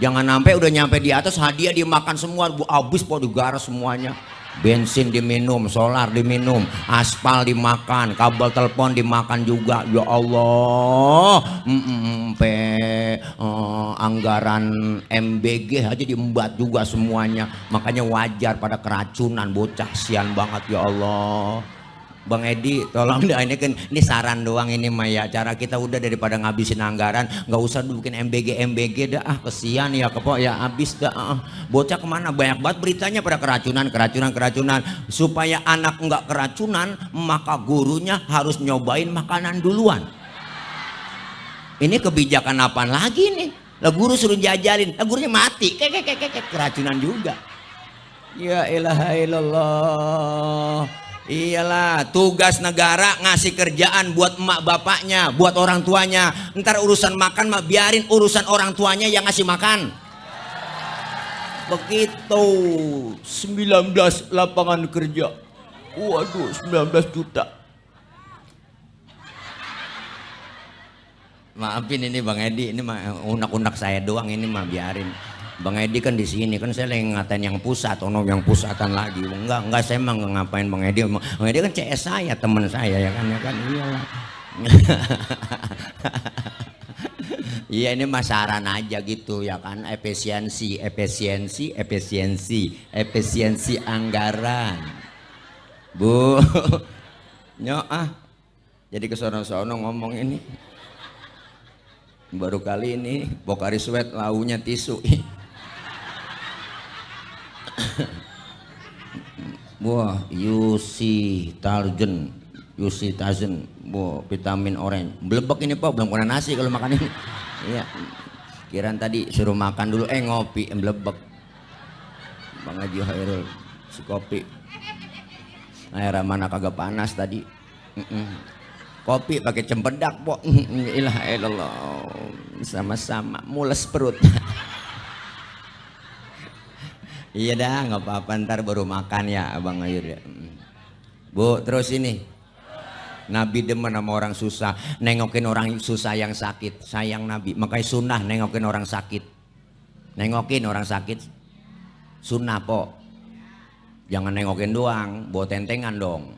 Jangan sampai udah nyampe di atas hadiah dimakan semua, habis po digaras semuanya. Bensin diminum, solar diminum, aspal dimakan, kabel telepon dimakan juga. Ya Allah, anggaran MBG aja diembat juga semuanya. Makanya wajar pada keracunan, bocah sian banget ya Allah. Bang Edi tolong dah, ini kan ini saran doang ini mah ya, cara kita udah daripada ngabisin anggaran nggak usah bikin MBG dah, kesian ya kepok ya, habis dah. Bocah kemana, banyak banget beritanya pada keracunan. Supaya anak nggak keracunan maka gurunya harus nyobain makanan duluan. Ini kebijakan apaan lagi nih, lah guru suruh jajalin, lah gurunya mati keracunan juga. Ya ilaha illallah. Iyalah, tugas negara ngasih kerjaan buat emak bapaknya, buat orang tuanya. Ntar urusan makan mah biarin urusan orang tuanya yang ngasih makan. Begitu. 19 lapangan kerja. Waduh, 19 juta. Maafin ini Bang Edi, ini mah unak-unak saya doang, ini mah biarin. Bang Edi kan di sini kan, saya lagi ngatain yang pusat, yang pusatan lagi. Enggak, saya emang ngapain Bang Edi. Bang Edi kan CS saya, teman saya, ya kan, iyalah. Iya, ini mah saran aja gitu ya kan, efisiensi anggaran. Bu, jadi kesono-sono ngomong ini. Baru kali ini Pocari Sweat launya tisu. Wah, Yusi Tazen, wah, vitamin orange, blebek ini Pak, belum kena nasi kalau makan ini. Iya, kiraan tadi suruh makan dulu, ngopi, blebek. Bang Haji Hairul, si kopi. Air mana kagak panas tadi. Kopi pakai cempedak Pok. Ilah elallah, sama-sama mules perut. Iya dah, nggak apa-apa, ntar baru makan ya Abang Ayur ya. Bu, terus ini Nabi demen sama orang susah, nengokin orang susah yang sakit, sayang Nabi. Makanya sunnah nengokin orang sakit, sunnah Pok. Jangan nengokin doang, bawa tentengan dong,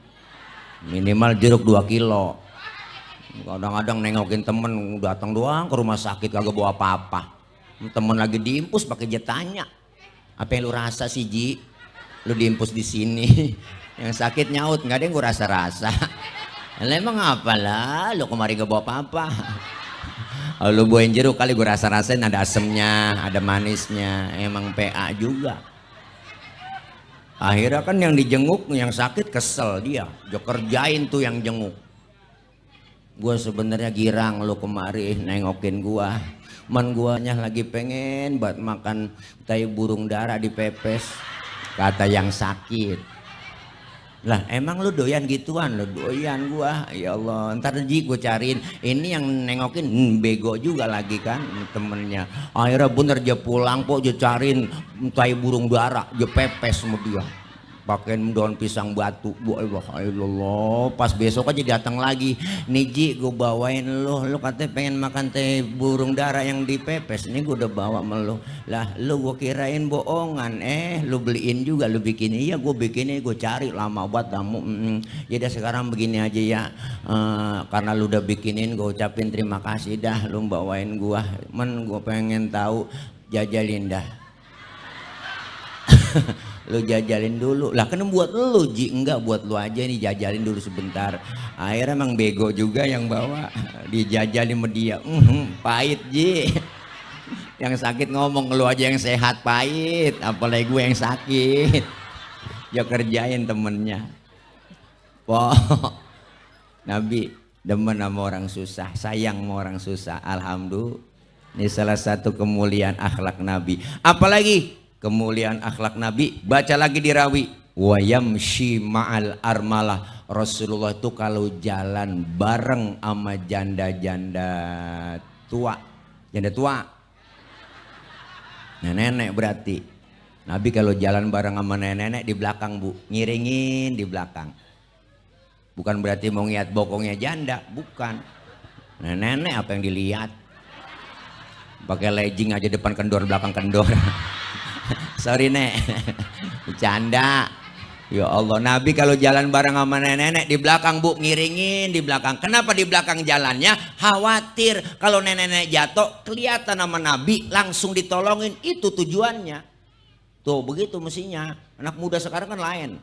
minimal jeruk 2 kilo. Kadang-kadang nengokin temen datang doang ke rumah sakit kagak bawa apa-apa, temen lagi diimpus pakai jetanya. Apa yang lu rasa sih Ji? Lu diimpus di sini. Yang sakit nyaut, nggak ada yang gue rasa-rasa. Lah emang apalah, lu kemari gak bawa apa-apa. Kalau lu bawain jeruk kali gue rasa-rasain, ada asemnya, ada manisnya. Emang PA juga. Akhirnya kan yang dijenguk, yang sakit kesel dia. Dia kerjain tuh yang jenguk. Gue sebenarnya girang lu kemari nengokin gua. Man guanya lagi pengen buat makan tai burung dara dipepes, kata yang sakit. Lah emang lu doyan gituan? Lu doyan gua, ya Allah. Ntar Ji gue cariin. Ini yang nengokin bego juga lagi kan temennya. Akhirnya bener dia pulang Pok, dia cariin tai burung dara, dia pepes sama dia pakai daun pisang batu. Allah, pas besok aja datang lagi, nih Ji gue bawain lu katanya pengen makan teh burung dara yang dipepes, ini gue udah bawa sama lu. Lah lu gue kirain bohongan, lu beliin juga, lu bikin. Iya gue bikinnya, gue cari lama banget kamu. Ya udah sekarang begini aja ya, karena lu udah bikinin gue ucapin terima kasih dah, lu bawain gue. Men gue pengen tahu jajalin dah. Lu jajalin dulu. Lah kan buat lu Ji, enggak buat lu aja nih, jajalin dulu sebentar. Akhirnya emang bego juga yang bawa, dijajalin sama dia. Pahit Ji. Yang sakit ngomong, lu aja yang sehat pahit, apalagi gue yang sakit. Ya kerjain temennya. Nabi demen sama orang susah, sayang sama orang susah. Alhamdulillah. Ini salah satu kemuliaan akhlak Nabi. Apalagi kemuliaan akhlak Nabi, baca lagi di rawi, wa yamshi ma'al armalah. Rasulullah itu kalau jalan bareng sama janda-janda tua. Janda tua, nenek berarti. Nabi kalau jalan bareng sama nenek di belakang Bu, ngiringin di belakang. Bukan berarti mau ngeliat bokongnya janda, bukan. Nenek apa yang dilihat? Pakai legging aja depan kendor, belakang kendor. Sorry nek, bercanda. Ya Allah, Nabi kalau jalan bareng sama nenek di belakang Bu, ngiringin di belakang. Kenapa di belakang jalannya? Khawatir kalau nenek jatuh kelihatan sama Nabi, langsung ditolongin. Itu tujuannya. Tuh begitu mestinya. Anak muda sekarang kan lain.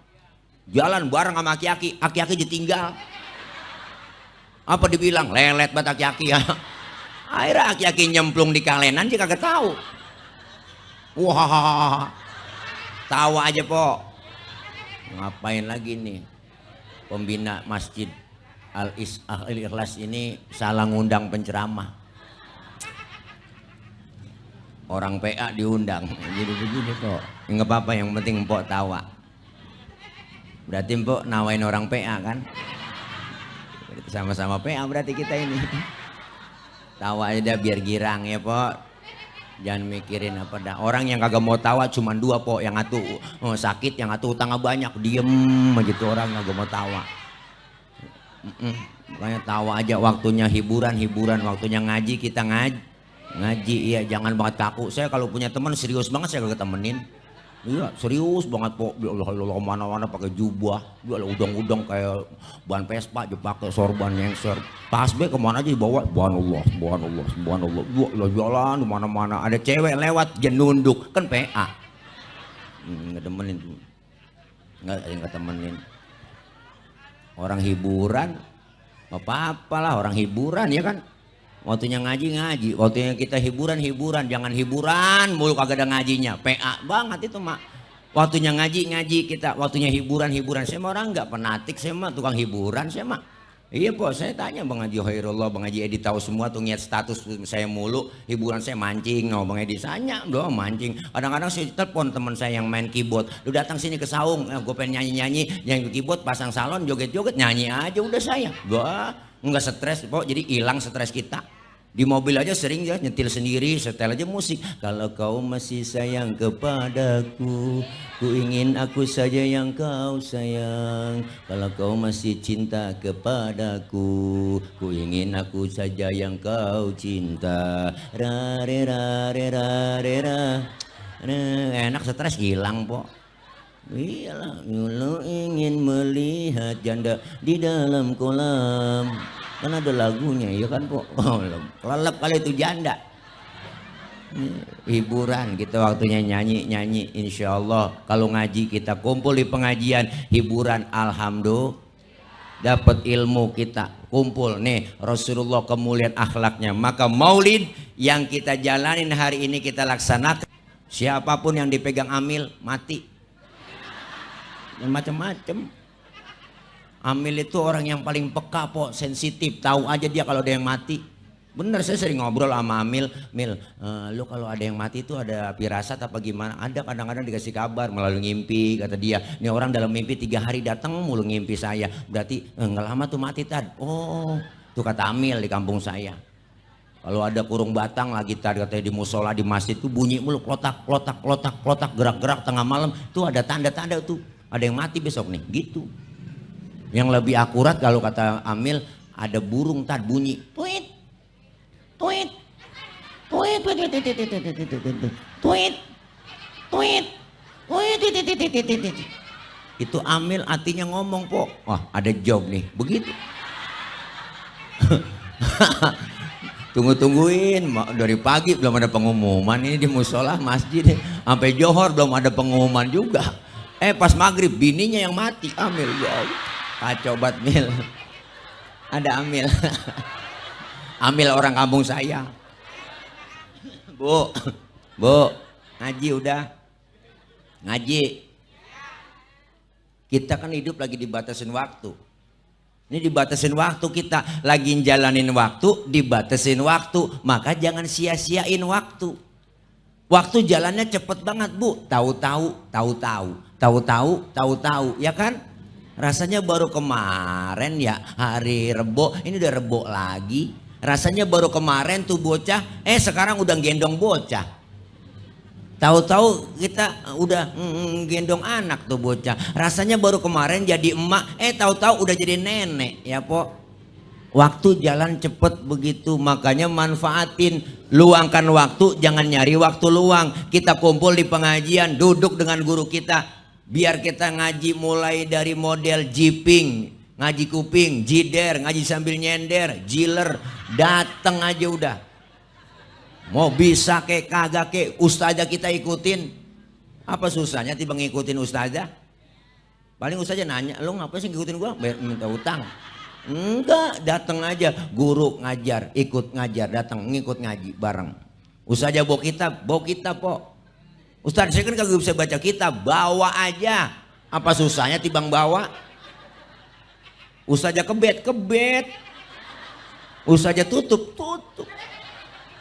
Jalan bareng sama aki-aki, aki-aki ditinggal. Apa dibilang? Lelet banget aki-aki ya. Akhirnya aki-aki nyemplung di kalenan dia kagak tahu. Wah, tawa aja po. Ngapain lagi nih pembina masjid Al-Ikhlas ini salah ngundang penceramah. Orang PA diundang, jadi begini kok. Nggak apa-apa, yang penting empok tawa. Berarti empok nawain orang PA kan? Sama-sama PA berarti kita ini. Tawa aja biar girang ya Pok. Jangan mikirin apa dah. Orang yang kagak mau tawa cuma dua Pok. Yang satu sakit, yang satu utangnya banyak. Diem begitu orang yang kagak mau tawa. Makanya tawa aja, waktunya hiburan. Waktunya ngaji, kita ngaji. Iya, jangan banget kaku. Saya kalau punya teman serius banget saya kagak temenin. Iya serius banget Pok. Ya Allah, mana-mana pakai jubah. Dia udang-udang kayak ban Vespa, dia pakai sorban nyengser. Tasbih kemana aja dibawa. Subhanallah. Dia jalan di mana-mana. Ada cewek lewat dia nunduk, kan PA. Nggak temenin tuh. Nggak temenin. Orang hiburan, apa-apa lah orang hiburan ya kan. Waktunya ngaji, waktunya kita hiburan, jangan hiburan mulu kagak ada ngajinya. PA banget itu mak. Waktunya ngaji kita, waktunya hiburan. Saya mah orang nggak penatik, saya mah tukang hiburan, saya mah. Iya Pok, saya tanya Bang Haji Khairullah, Bang Haji Edi tahu semua tuh ngeliat status saya mulu, hiburan saya mancing, no Bang Edi tanya doang mancing. Kadang-kadang saya telepon teman saya yang main keyboard, lu datang sini ke Saung, gue pengen nyanyi, yang keyboard pasang salon, joget-joget, nyanyi aja udah saya. Gua nggak stres Pok, jadi hilang stres kita. Di mobil aja sering ya nyetil sendiri, setel aja musik. Kalau kau masih sayang kepadaku, ku ingin aku saja yang kau sayang. Kalau kau masih cinta kepadaku, ku ingin aku saja yang kau cinta. Ra re ra re ra re ra. Enak, stres hilang Pok. Iyalah, lu ingin melihat janda di dalam kolam. Kan ada lagunya ya kan Pok. Kelelep kali itu janda. Hiburan kita waktunya nyanyi. Insya Allah kalau ngaji kita kumpul di pengajian hiburan, alhamdulillah dapat ilmu kita kumpul nih. Rasulullah kemuliaan akhlaknya, maka maulid yang kita jalanin hari ini kita laksanakan. Siapapun yang dipegang amil mati dan macam-macam. Amil itu orang yang paling peka Pok, sensitif, tahu aja dia kalau ada yang mati. Bener, saya sering ngobrol sama Amil, lu kalau ada yang mati itu ada firasat apa gimana? Ada, kadang-kadang dikasih kabar melalui ngimpi, kata dia. Ini orang dalam mimpi 3 hari datang mulu ngimpi saya. Berarti nggak lama tuh mati Tad. Oh, tuh kata Amil di kampung saya. Kalau ada kurung batang lagi Tad, katanya di musola di masjid tuh bunyi mulu klotak, gerak-gerak tengah malam. Tuh ada tanda-tanda tuh, ada yang mati besok nih, gitu. Yang lebih akurat kalau kata Amil, ada burung Tad bunyi tweet tweet tweet tweet tweet tweet. Itu Amil artinya ngomong Pok. Wah ada job nih, begitu. Tunggu-tungguin dari pagi belum ada pengumuman ini di musola masjid sampai johor belum ada pengumuman juga. Pas maghrib bininya yang mati Amil ya Allah. Kacau banget Mil. Ada Amil. Amil orang kampung saya. Bu, ngaji udah. Ngaji. Kita kan hidup lagi dibatasin waktu. Ini dibatasin waktu, kita lagi jalanin waktu, dibatasin waktu, maka jangan sia-siain waktu. Waktu jalannya cepet banget Bu, tahu-tahu, ya kan? Rasanya baru kemarin ya hari Rebo, ini udah Rebo lagi. Rasanya baru kemarin tuh bocah, sekarang udah gendong bocah. Tahu-tahu kita udah gendong anak tuh bocah. Rasanya baru kemarin jadi emak, tahu-tahu udah jadi nenek ya po. Waktu jalan cepet begitu, makanya manfaatin, luangkan waktu, jangan nyari waktu luang. Kita kumpul di pengajian, duduk dengan guru kita, biar kita ngaji mulai dari model jiping, ngaji kuping, jider, ngaji sambil nyender, jiler, dateng aja udah. Mau bisa kek kagak kek ustazah kita ikutin. Apa susahnya tiba ngikutin ustazah? Paling ustazah nanya, lo ngapain sih ngikutin gua? Minta utang. Enggak, datang aja guru ngajar, ikut ngajar, datang ngikut ngaji bareng. Ustazah bawa kitab po. Ustaz saya kan kagak bisa baca kitab, bawa aja. Apa susahnya tibang bawa? Ustazah kebet. Ustazah tutup.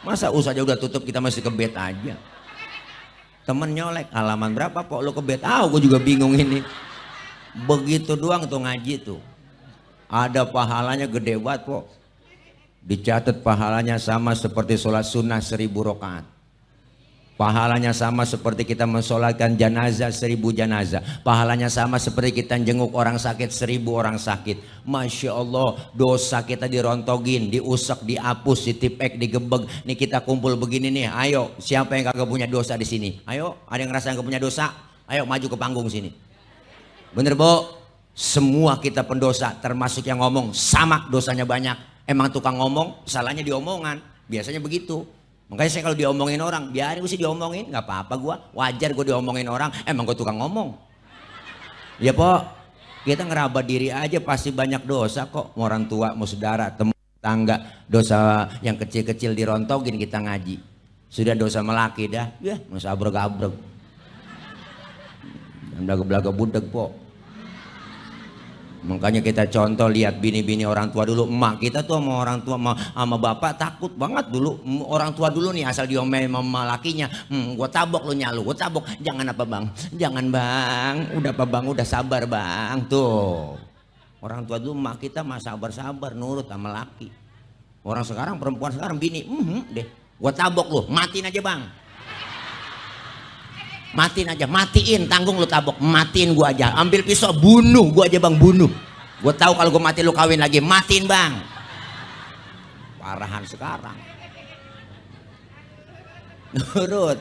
Masa usahanya udah tutup kita masih kebet aja. Temen nyolek, halaman berapa kok lo kebet? Gue juga bingung ini. Begitu doang tuh ngaji tuh. Ada pahalanya gede banget kok. Dicatat pahalanya sama seperti sholat sunnah 1000 rakaat. Pahalanya sama seperti kita mensolatkan jenazah 1000 jenazah. Pahalanya sama seperti kita jenguk orang sakit 1000 orang sakit. Masya Allah, dosa kita dirontogin, diusek, dihapus, ditipek, digebeg. Nih kita kumpul begini nih, ayo siapa yang kagak punya dosa di sini? Ayo, ada yang ngerasa nggak punya dosa? Ayo maju ke panggung sini. Bener Bu? Semua kita pendosa, termasuk yang ngomong sama dosanya banyak. Emang tukang ngomong, salahnya di omongan. Biasanya begitu. Makanya saya kalau diomongin orang, biarin gue sih diomongin, nggak apa-apa gue, wajar gue diomongin orang, emang gue tukang ngomong. Ya po, kita ngeraba diri aja pasti banyak dosa kok, mau orang tua, mau saudara, teman, tangga, dosa yang kecil-kecil dirontogin kita ngaji. Sudah dosa melaki dah, ya masa abreg-abreg. Belaga-belaga budeg po. Makanya kita contoh lihat bini-bini orang tua dulu. Emak kita tuh sama orang tua sama bapak takut banget dulu. Orang tua dulu nih asal diomelin sama lakinya, gue tabok lu nyalu, gue tabok. Jangan apa bang, jangan bang, udah apa bang, udah sabar bang. Tuh orang tua dulu emak kita mah sabar-sabar nurut sama laki. Orang sekarang perempuan sekarang bini deh, gue tabok lu, matiin aja bang. Matiin aja, matiin, tanggung lu tabok, matiin gua aja, ambil pisau bunuh gua aja bang, bunuh. Gua tahu kalau gua mati lu kawin lagi, matiin bang. Parahan sekarang. Nurut.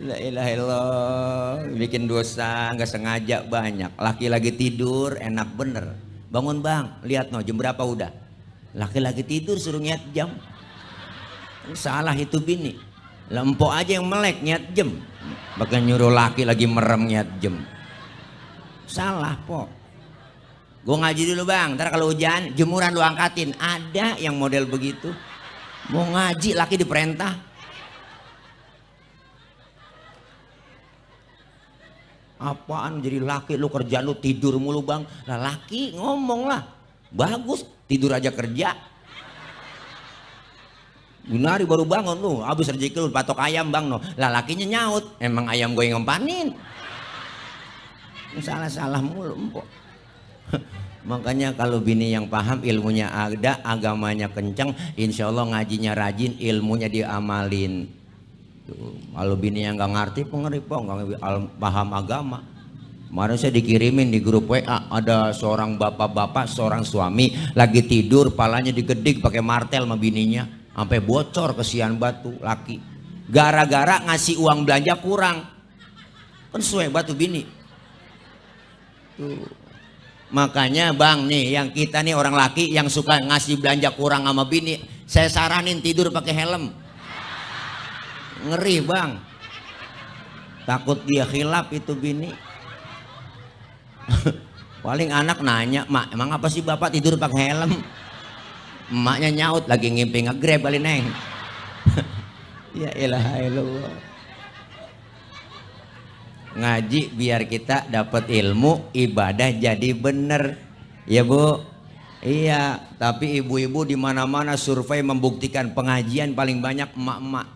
La ilaha illallah, bikin dosa nggak sengaja banyak. Laki lagi tidur enak bener, bangun bang, lihat no jam berapa udah. Laki lagi tidur suruh niat jam, salah itu bini. Lempok aja yang melek niat jam. Bahkan nyuruh laki lagi merem niat jam. Salah po. Gue ngaji dulu bang, ntar kalau hujan jemuran lu angkatin. Ada yang model begitu. Mau ngaji laki diperintah. Apaan jadi laki lu kerja lu tidur mulu bang. Lah laki ngomong lah. Bagus tidur aja kerja. Gunari baru bangun lu, habis rezeki lu patok ayam bang no. Lah lakinya nyaut, emang ayam gue yang ngempanin. Salah-salah mulu empok. Makanya kalau bini yang paham, ilmunya ada, agamanya kencang, insya Allah ngajinya rajin, ilmunya diamalin. Tuh, kalau bini yang nggak ngerti pengeripong, nggak paham agama. Kemarin saya dikirimin di grup WA, ada seorang bapak-bapak, seorang suami lagi tidur, palanya digedik pakai martel sama bininya. Sampai bocor kesian batu laki. Gara-gara ngasih uang belanja kurang. Kan sesuai batu bini. Tuh. Makanya bang nih yang kita nih orang laki yang suka ngasih belanja kurang sama bini. Saya saranin tidur pakai helm. Ngeri bang. Takut dia khilaf itu bini. Paling anak nanya, mak emang apa sih bapak tidur pakai helm? Emaknya nyaut lagi ngimpi nge-grab kali neng. Ya ilaha illallah. Ngaji biar kita dapat ilmu, ibadah jadi bener. Ya bu. Iya, tapi ibu-ibu di mana-mana survei membuktikan pengajian paling banyak emak-emak.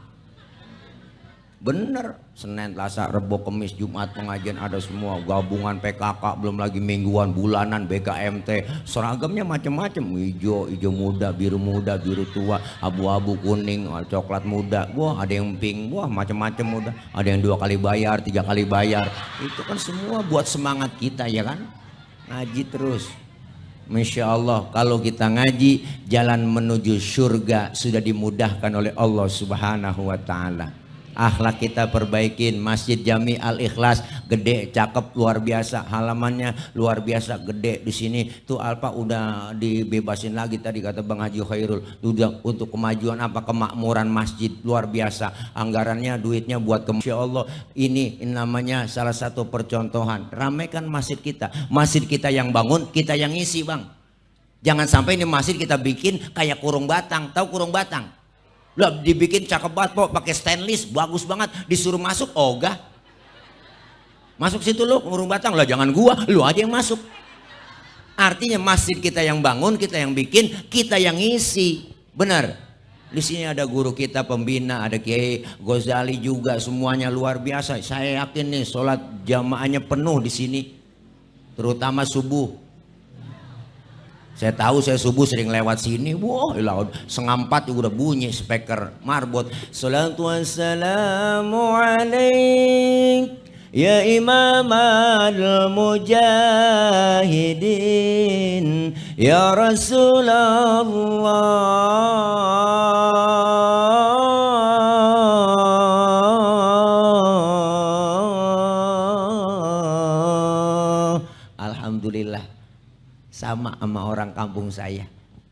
Bener, Senin, Selasa, Rebo, Kemis, Jumat pengajian ada semua. Gabungan PKK, belum lagi mingguan, bulanan, BKMT. Seragamnya macam-macam. Hijau, hijau muda, biru tua, abu-abu, kuning, coklat muda. Wah, ada yang pink, wah macam-macam muda. Ada yang 2 kali bayar, 3 kali bayar. Itu kan semua buat semangat kita ya kan. Ngaji terus. Masya Allah, kalau kita ngaji, jalan menuju surga sudah dimudahkan oleh Allah Subhanahu wa Ta'ala. Akhlak kita perbaikin. Masjid Jami Al Ikhlas gede, cakep, luar biasa, halamannya luar biasa gede. Di sini tuh Alfa udah dibebasin lagi tadi kata Bang Haji Khairul, udah untuk kemajuan apa, kemakmuran masjid luar biasa. Anggarannya, duitnya buat Masya Allah. Ini namanya salah satu percontohan. Ramaikan masjid kita. Masjid kita yang bangun, kita yang isi bang. Jangan sampai ini masjid kita bikin kayak kurung batang. Tahu kurung batang? Lah dibikin cakep banget po, pakai stainless, bagus banget, disuruh masuk ogah. Masuk situ lo, kurung batang lah, jangan gua, lu aja yang masuk. Artinya masjid kita yang bangun, kita yang bikin, kita yang isi. Benar. Di sini ada guru kita pembina, ada Kiai Ghazali juga, semuanya luar biasa. Saya yakin nih sholat jamaahnya penuh di sini, terutama subuh. Saya tahu saya subuh sering lewat sini, wah, 3:30 udah bunyi speaker marbot. Salatu wassalamu alaik ya imam al-mujahidin ya Rasulullah. Alhamdulillah. Sama orang kampung saya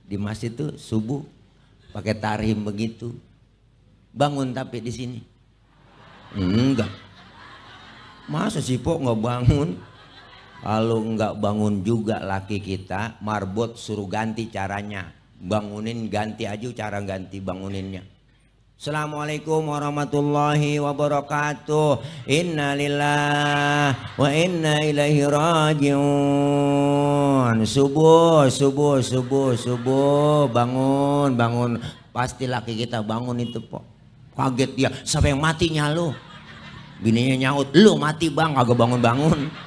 di masjid tuh subuh pakai tarim begitu. Bangun tapi di sini enggak. Masa sih po nggak bangun? Kalau nggak bangun juga laki kita marbot suruh ganti caranya. Bangunin ganti aja cara ganti banguninnya. Assalamualaikum warahmatullahi wabarakatuh. Inna lillahi wa inna ilaihi rajiun. Subuh, subuh, subuh, subuh. Bangun, bangun. Pasti laki kita bangun itu po. Kaget dia, siapa yang matinya lu? Bininya nyaut, lu mati bang, kagak bangun-bangun.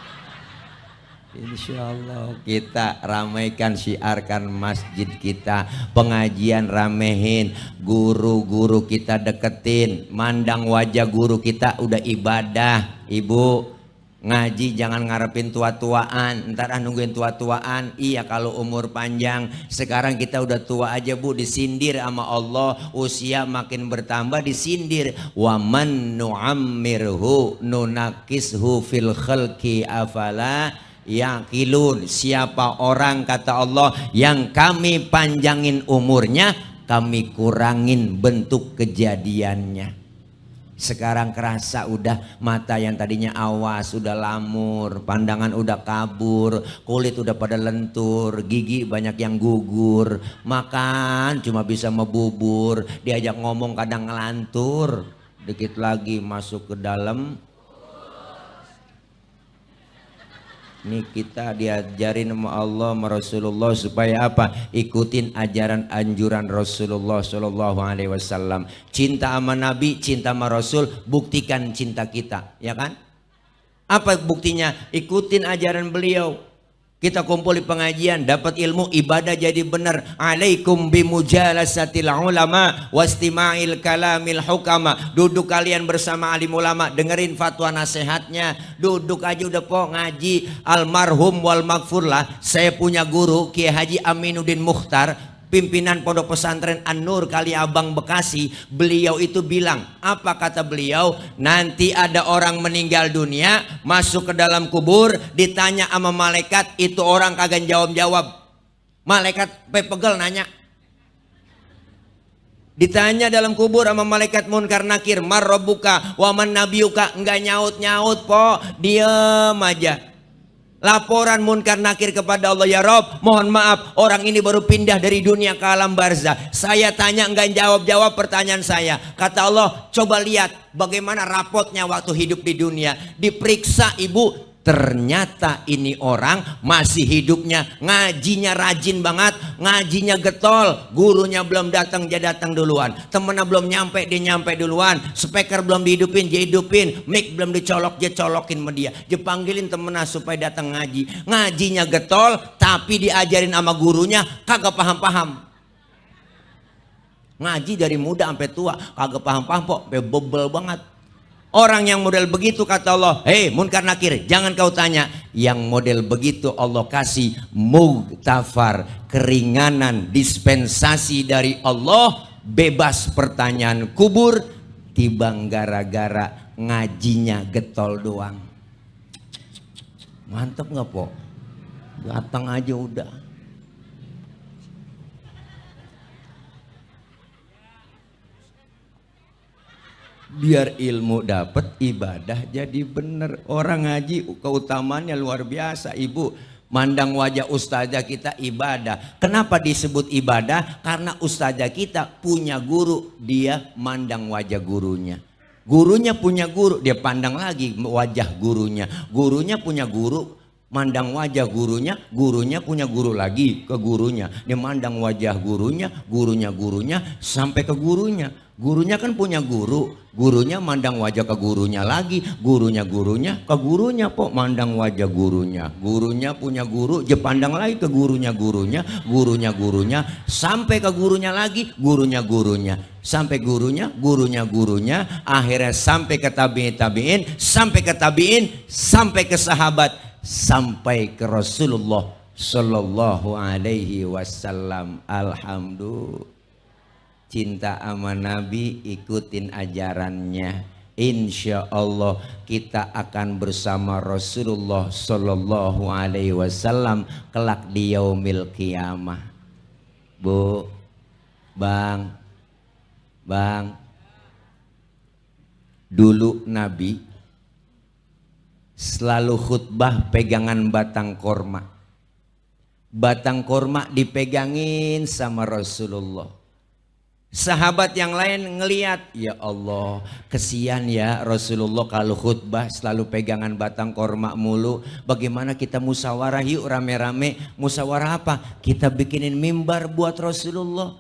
Insya Allah kita ramaikan, syiarkan masjid kita, pengajian ramehin, guru-guru kita deketin, mandang wajah guru kita udah ibadah. Ibu ngaji jangan ngarepin tua-tuaan, ntar nungguin tua-tuaan. Iya kalau umur panjang, sekarang kita udah tua aja bu, disindir sama Allah, usia makin bertambah disindir. Wa man nu'ammirhu nunakishu fil khalqi afala yaqilun. Siapa orang kata Allah yang kami panjangin umurnya, kami kurangin bentuk kejadiannya. Sekarang kerasa udah mata yang tadinya awas udah lamur, pandangan udah kabur, kulit udah pada lentur, gigi banyak yang gugur, makan cuma bisa membubur, diajak ngomong kadang ngelantur, dikit lagi masuk ke dalam. Ini kita diajarin sama Allah sama Rasulullah supaya apa? Ikutin ajaran anjuran Rasulullah Shallallahu Alaihi Wasallam. Cinta sama Nabi, cinta sama Rasul, buktikan cinta kita, ya kan? Apa buktinya? Ikutin ajaran beliau. Kita kumpul di pengajian, dapat ilmu, ibadah jadi benar. Alaikum bimujalasatil ulama wastima'il kalamil hukama. Duduk kalian bersama alim ulama, dengerin fatwa nasihatnya. Duduk aja udah po ngaji. Almarhum wal maghfurlah, saya punya guru Kiai Haji Aminuddin Mukhtar, pimpinan Pondok Pesantren An-Nur Kaliabang Bekasi. Beliau itu bilang, apa kata beliau? Nanti ada orang meninggal dunia, masuk ke dalam kubur, ditanya sama malaikat, itu orang kagak jawab-jawab. Malaikat pepegel nanya, Ditanya dalam kubur sama malaikat munkar nakir, mar rabbuka wa man nabiyuka, enggak nyaut-nyaut po, diem aja. Laporan munkar nakir kepada Allah, ya Rob, mohon maaf, orang ini baru pindah dari dunia ke alam barzah. Saya tanya enggak jawab-jawab pertanyaan saya. Kata Allah, coba lihat bagaimana rapotnya waktu hidup di dunia. Diperiksa ibu, ternyata ini orang masih hidupnya, ngajinya rajin banget, ngajinya getol, gurunya belum datang dia datang duluan, temennya belum nyampe dia nyampe duluan, speaker belum dihidupin dia hidupin, mic belum dicolok dia colokin sama dia panggilin temennya supaya datang ngaji. Ngajinya getol tapi diajarin sama gurunya kagak paham-paham. Ngaji dari muda sampai tua kagak paham-paham kok, bebel banget. Orang yang model begitu kata Allah, hei munkar nakir, jangan kau tanya. Yang model begitu Allah kasih muktafar, keringanan, dispensasi dari Allah, bebas pertanyaan kubur, tibang gara-gara ngajinya getol doang. Mantep nggak po? Datang aja udah. Biar ilmu dapat, ibadah jadi bener. Orang ngaji keutamaannya luar biasa ibu. Mandang wajah ustazah kita ibadah. Kenapa disebut ibadah? Karena ustazah kita punya guru, dia mandang wajah gurunya. Gurunya punya guru, dia pandang lagi wajah gurunya. Gurunya punya guru, mandang wajah gurunya. Gurunya punya guru lagi ke gurunya. Dia mandang wajah gurunya, gurunya sampai ke gurunya. Gurunya kan punya guru, gurunya mandang wajah ke gurunya lagi, gurunya ke gurunya kok mandang wajah gurunya. Gurunya punya guru, dia pandang lagi ke gurunya, gurunya sampai ke gurunya lagi, gurunya sampai gurunya, akhirnya sampai ke tabi'in, sampai ke tabi'in, sampai ke sahabat, sampai ke Rasulullah Sallallahu Alaihi Wasallam. Alhamdulillah. Cinta sama Nabi, ikutin ajarannya. Insya Allah kita akan bersama Rasulullah Sallallahu Alaihi Wasallam kelak di yaumil qiyamah. Bu, bang, dulu Nabi selalu khutbah pegangan batang korma. Batang korma dipegangin sama Rasulullah. Sahabat yang lain ngeliat, ya Allah kesian ya Rasulullah kalau khutbah selalu pegangan batang korma mulu. Bagaimana kita musyawarah yuk rame-rame. Musyawarah apa? Kita bikinin mimbar buat Rasulullah.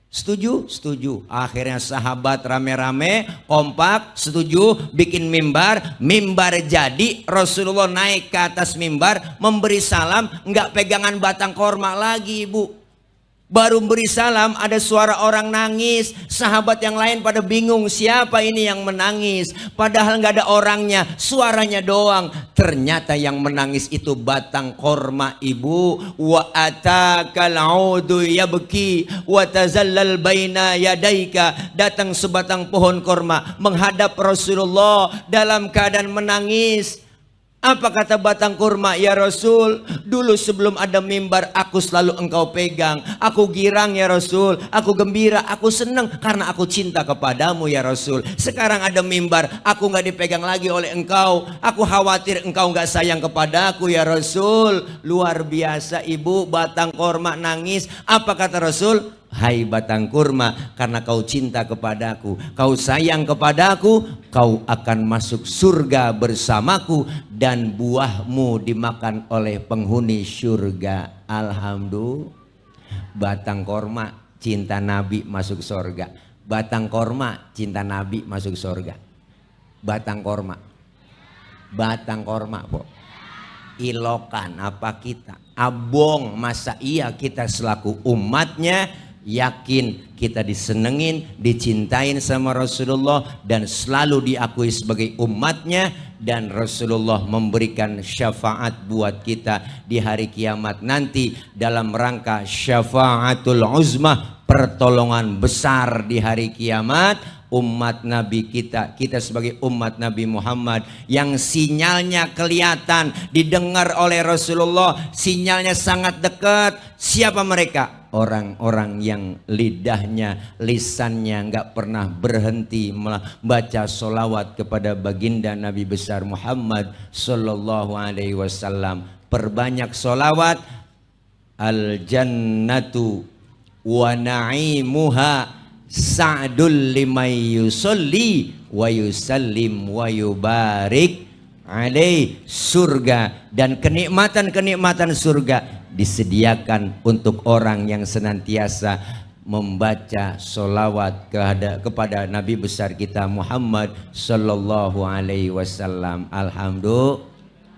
Setuju? Setuju. Akhirnya sahabat rame-rame kompak setuju bikin mimbar. Mimbar jadi, Rasulullah naik ke atas mimbar memberi salam, nggak pegangan batang korma lagi ibu. Baru beri salam ada suara orang nangis. Sahabat yang lain pada bingung siapa ini yang menangis. Padahal nggak ada orangnya, suaranya doang. Ternyata yang menangis itu batang korma ibu. Wa atakal audu yabki wa tazallal baina yadaika. Datang sebatang pohon korma menghadap Rasulullah dalam keadaan menangis. Apa kata batang kurma? Ya Rasul, dulu sebelum ada mimbar aku selalu engkau pegang. Aku girang ya Rasul, aku gembira, aku senang karena aku cinta kepadamu ya Rasul. Sekarang ada mimbar, aku nggak dipegang lagi oleh engkau. Aku khawatir engkau nggak sayang kepadaku ya Rasul. Luar biasa ibu, batang kurma nangis. Apa kata Rasul? Hai batang kurma, karena kau cinta kepadaku, kau sayang kepadaku, kau akan masuk surga bersamaku dan buahmu dimakan oleh penghuni surga. Alhamdulillah. Batang korma cinta Nabi masuk surga. Batang korma cinta Nabi masuk surga. Batang korma po. Ilokan apa kita? Abong, masa iya kita selaku umatnya yakin kita disenengin, dicintain sama Rasulullah dan selalu diakui sebagai umatnya, dan Rasulullah memberikan syafaat buat kita di hari kiamat nanti dalam rangka syafaatul uzmah, pertolongan besar di hari kiamat. Umat Nabi kita sebagai umat Nabi Muhammad yang sinyalnya kelihatan, didengar oleh Rasulullah, sinyalnya sangat dekat. Siapa mereka? orang-orang yang lidahnya, lisannya nggak pernah berhenti membaca solawat kepada baginda Nabi besar Muhammad Sallallahu Alaihi Wasallam. Perbanyak solawat. Al jannatu wa na'imuha sa'dul limay yusolli wa yusallim wa yubarik alaih. Surga dan kenikmatan-kenikmatan surga disediakan untuk orang yang senantiasa membaca solawat kepada Nabi besar kita Muhammad Sallallahu Alaihi Wasallam. Alhamdulillah,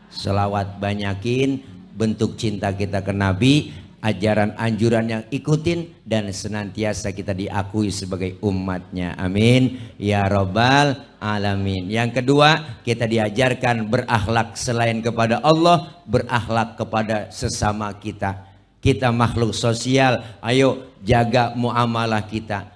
solawat banyakin, bentuk cinta kita ke Nabi, ajaran anjuran yang ikutin, dan senantiasa kita diakui sebagai umatnya. Amin ya Rabbal Alamin. Yang kedua, kita diajarkan berakhlak selain kepada Allah, berakhlak kepada sesama kita. Kita makhluk sosial, ayo jaga muamalah kita,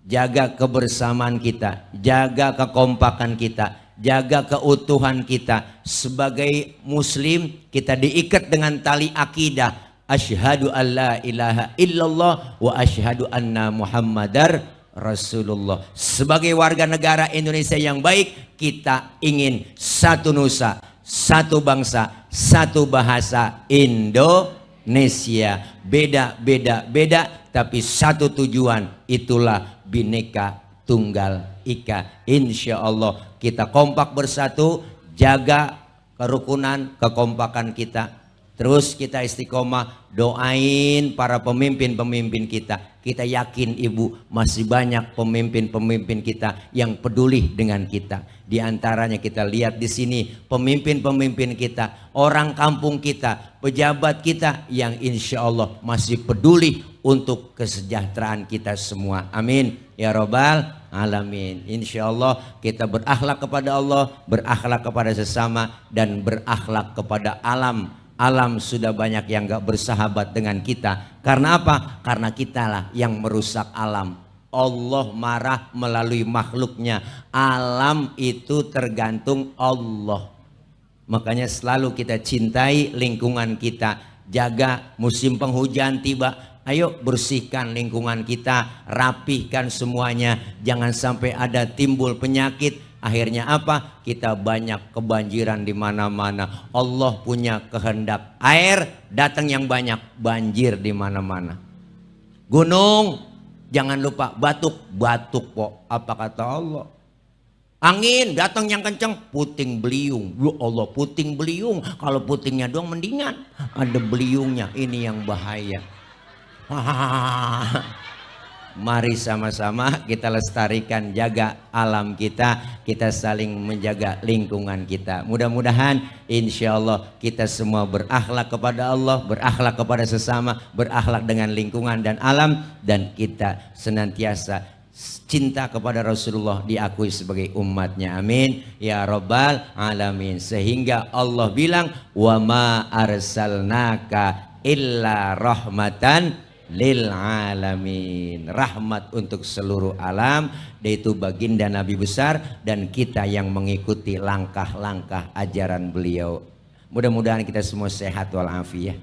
jaga kebersamaan kita, jaga kekompakan kita, jaga keutuhan kita. Sebagai muslim kita diikat dengan tali akidah. Asyhadu an la ilaha illallah wa asyhadu anna Muhammadar Rasulullah. Sebagai warga negara Indonesia yang baik, kita ingin satu nusa, satu bangsa, satu bahasa Indonesia. Beda, tapi satu tujuan, itulah Bhinneka Tunggal Ika. Insya Allah kita kompak bersatu, jaga kerukunan, kekompakan kita. Terus kita istiqomah, doain para pemimpin-pemimpin kita. Kita yakin Ibu masih banyak pemimpin-pemimpin kita yang peduli dengan kita. Di antaranya kita lihat di sini pemimpin-pemimpin kita, orang kampung kita, pejabat kita yang insya Allah masih peduli untuk kesejahteraan kita semua. Amin ya Rabbal Alamin. Insya Allah kita berakhlak kepada Allah, berakhlak kepada sesama, dan berakhlak kepada alam. Alam sudah banyak yang gak bersahabat dengan kita. Karena apa? Karena kitalah yang merusak alam. Allah marah melalui makhluknya. Alam itu tergantung Allah. Makanya selalu kita cintai lingkungan kita. Jaga musim penghujan tiba, ayo bersihkan lingkungan kita, rapihkan semuanya. Jangan sampai ada timbul penyakit. Akhirnya apa? Kita banyak kebanjiran di mana-mana. Allah punya kehendak air datang yang banyak, banjir di mana-mana. Gunung, jangan lupa batuk kok. Apa kata Allah? Angin datang yang kencang, puting beliung. Ya Allah, puting beliung. Kalau putingnya doang mendingan, ada beliungnya. Ini yang bahaya. Mari sama-sama kita lestarikan, jaga alam kita, kita saling menjaga lingkungan kita. Mudah-mudahan insya Allah kita semua berakhlak kepada Allah, berakhlak kepada sesama, berakhlak dengan lingkungan dan alam, dan kita senantiasa cinta kepada Rasulullah, diakui sebagai umatnya. Amin ya Rabbal Alamin. Sehingga Allah bilang, wa ma arsalnaka illa rahmatan lil alamin, rahmat untuk seluruh alam, yaitu baginda Nabi besar dan kita yang mengikuti langkah-langkah ajaran beliau. Mudah-mudahan kita semua sehat walafiat,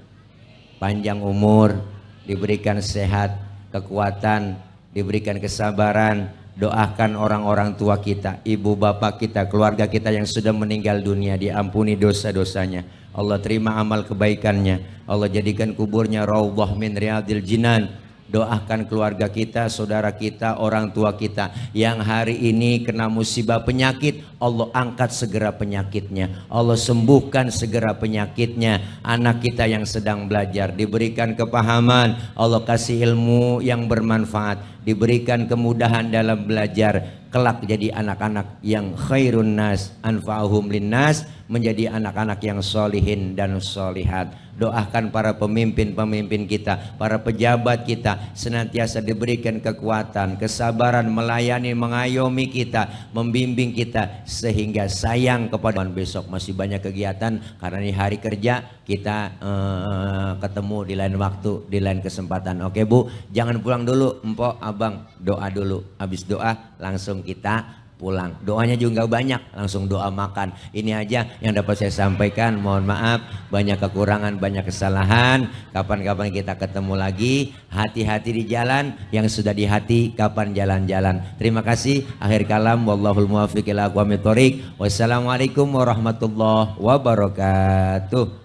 panjang umur, diberikan sehat, kekuatan, diberikan kesabaran. Doakan orang-orang tua kita, ibu bapak kita, keluarga kita yang sudah meninggal dunia, diampuni dosa-dosanya. Allah terima amal kebaikannya. Allah jadikan kuburnya raudhah min riyadil jinan. Doakan keluarga kita, saudara kita, orang tua kita yang hari ini kena musibah penyakit, Allah angkat segera penyakitnya, Allah sembuhkan segera penyakitnya. Anak kita yang sedang belajar diberikan kepahaman, Allah kasih ilmu yang bermanfaat, diberikan kemudahan dalam belajar, kelak jadi anak-anak yang khairun nas anfa'uhum linnas, menjadi anak-anak yang solihin dan solihat. Doakan para pemimpin-pemimpin kita, para pejabat kita, senantiasa diberikan kekuatan, kesabaran, melayani, mengayomi kita, membimbing kita, sehingga sayang kepada besok. Masih banyak kegiatan karena ini hari kerja, kita ketemu di lain waktu, di lain kesempatan. Oke Bu, jangan pulang dulu, empok, abang, doa dulu. Habis doa langsung kita pulang. Doanya juga nggak banyak, langsung doa makan. Ini aja yang dapat saya sampaikan. Mohon maaf, banyak kekurangan, banyak kesalahan. Kapan-kapan kita ketemu lagi. Hati-hati di jalan, yang sudah di hati kapan jalan-jalan. Terima kasih. Akhir kalam, wallahul muwaffiq ila aqwamit thoriq. Wassalamualaikum warahmatullahi wabarakatuh.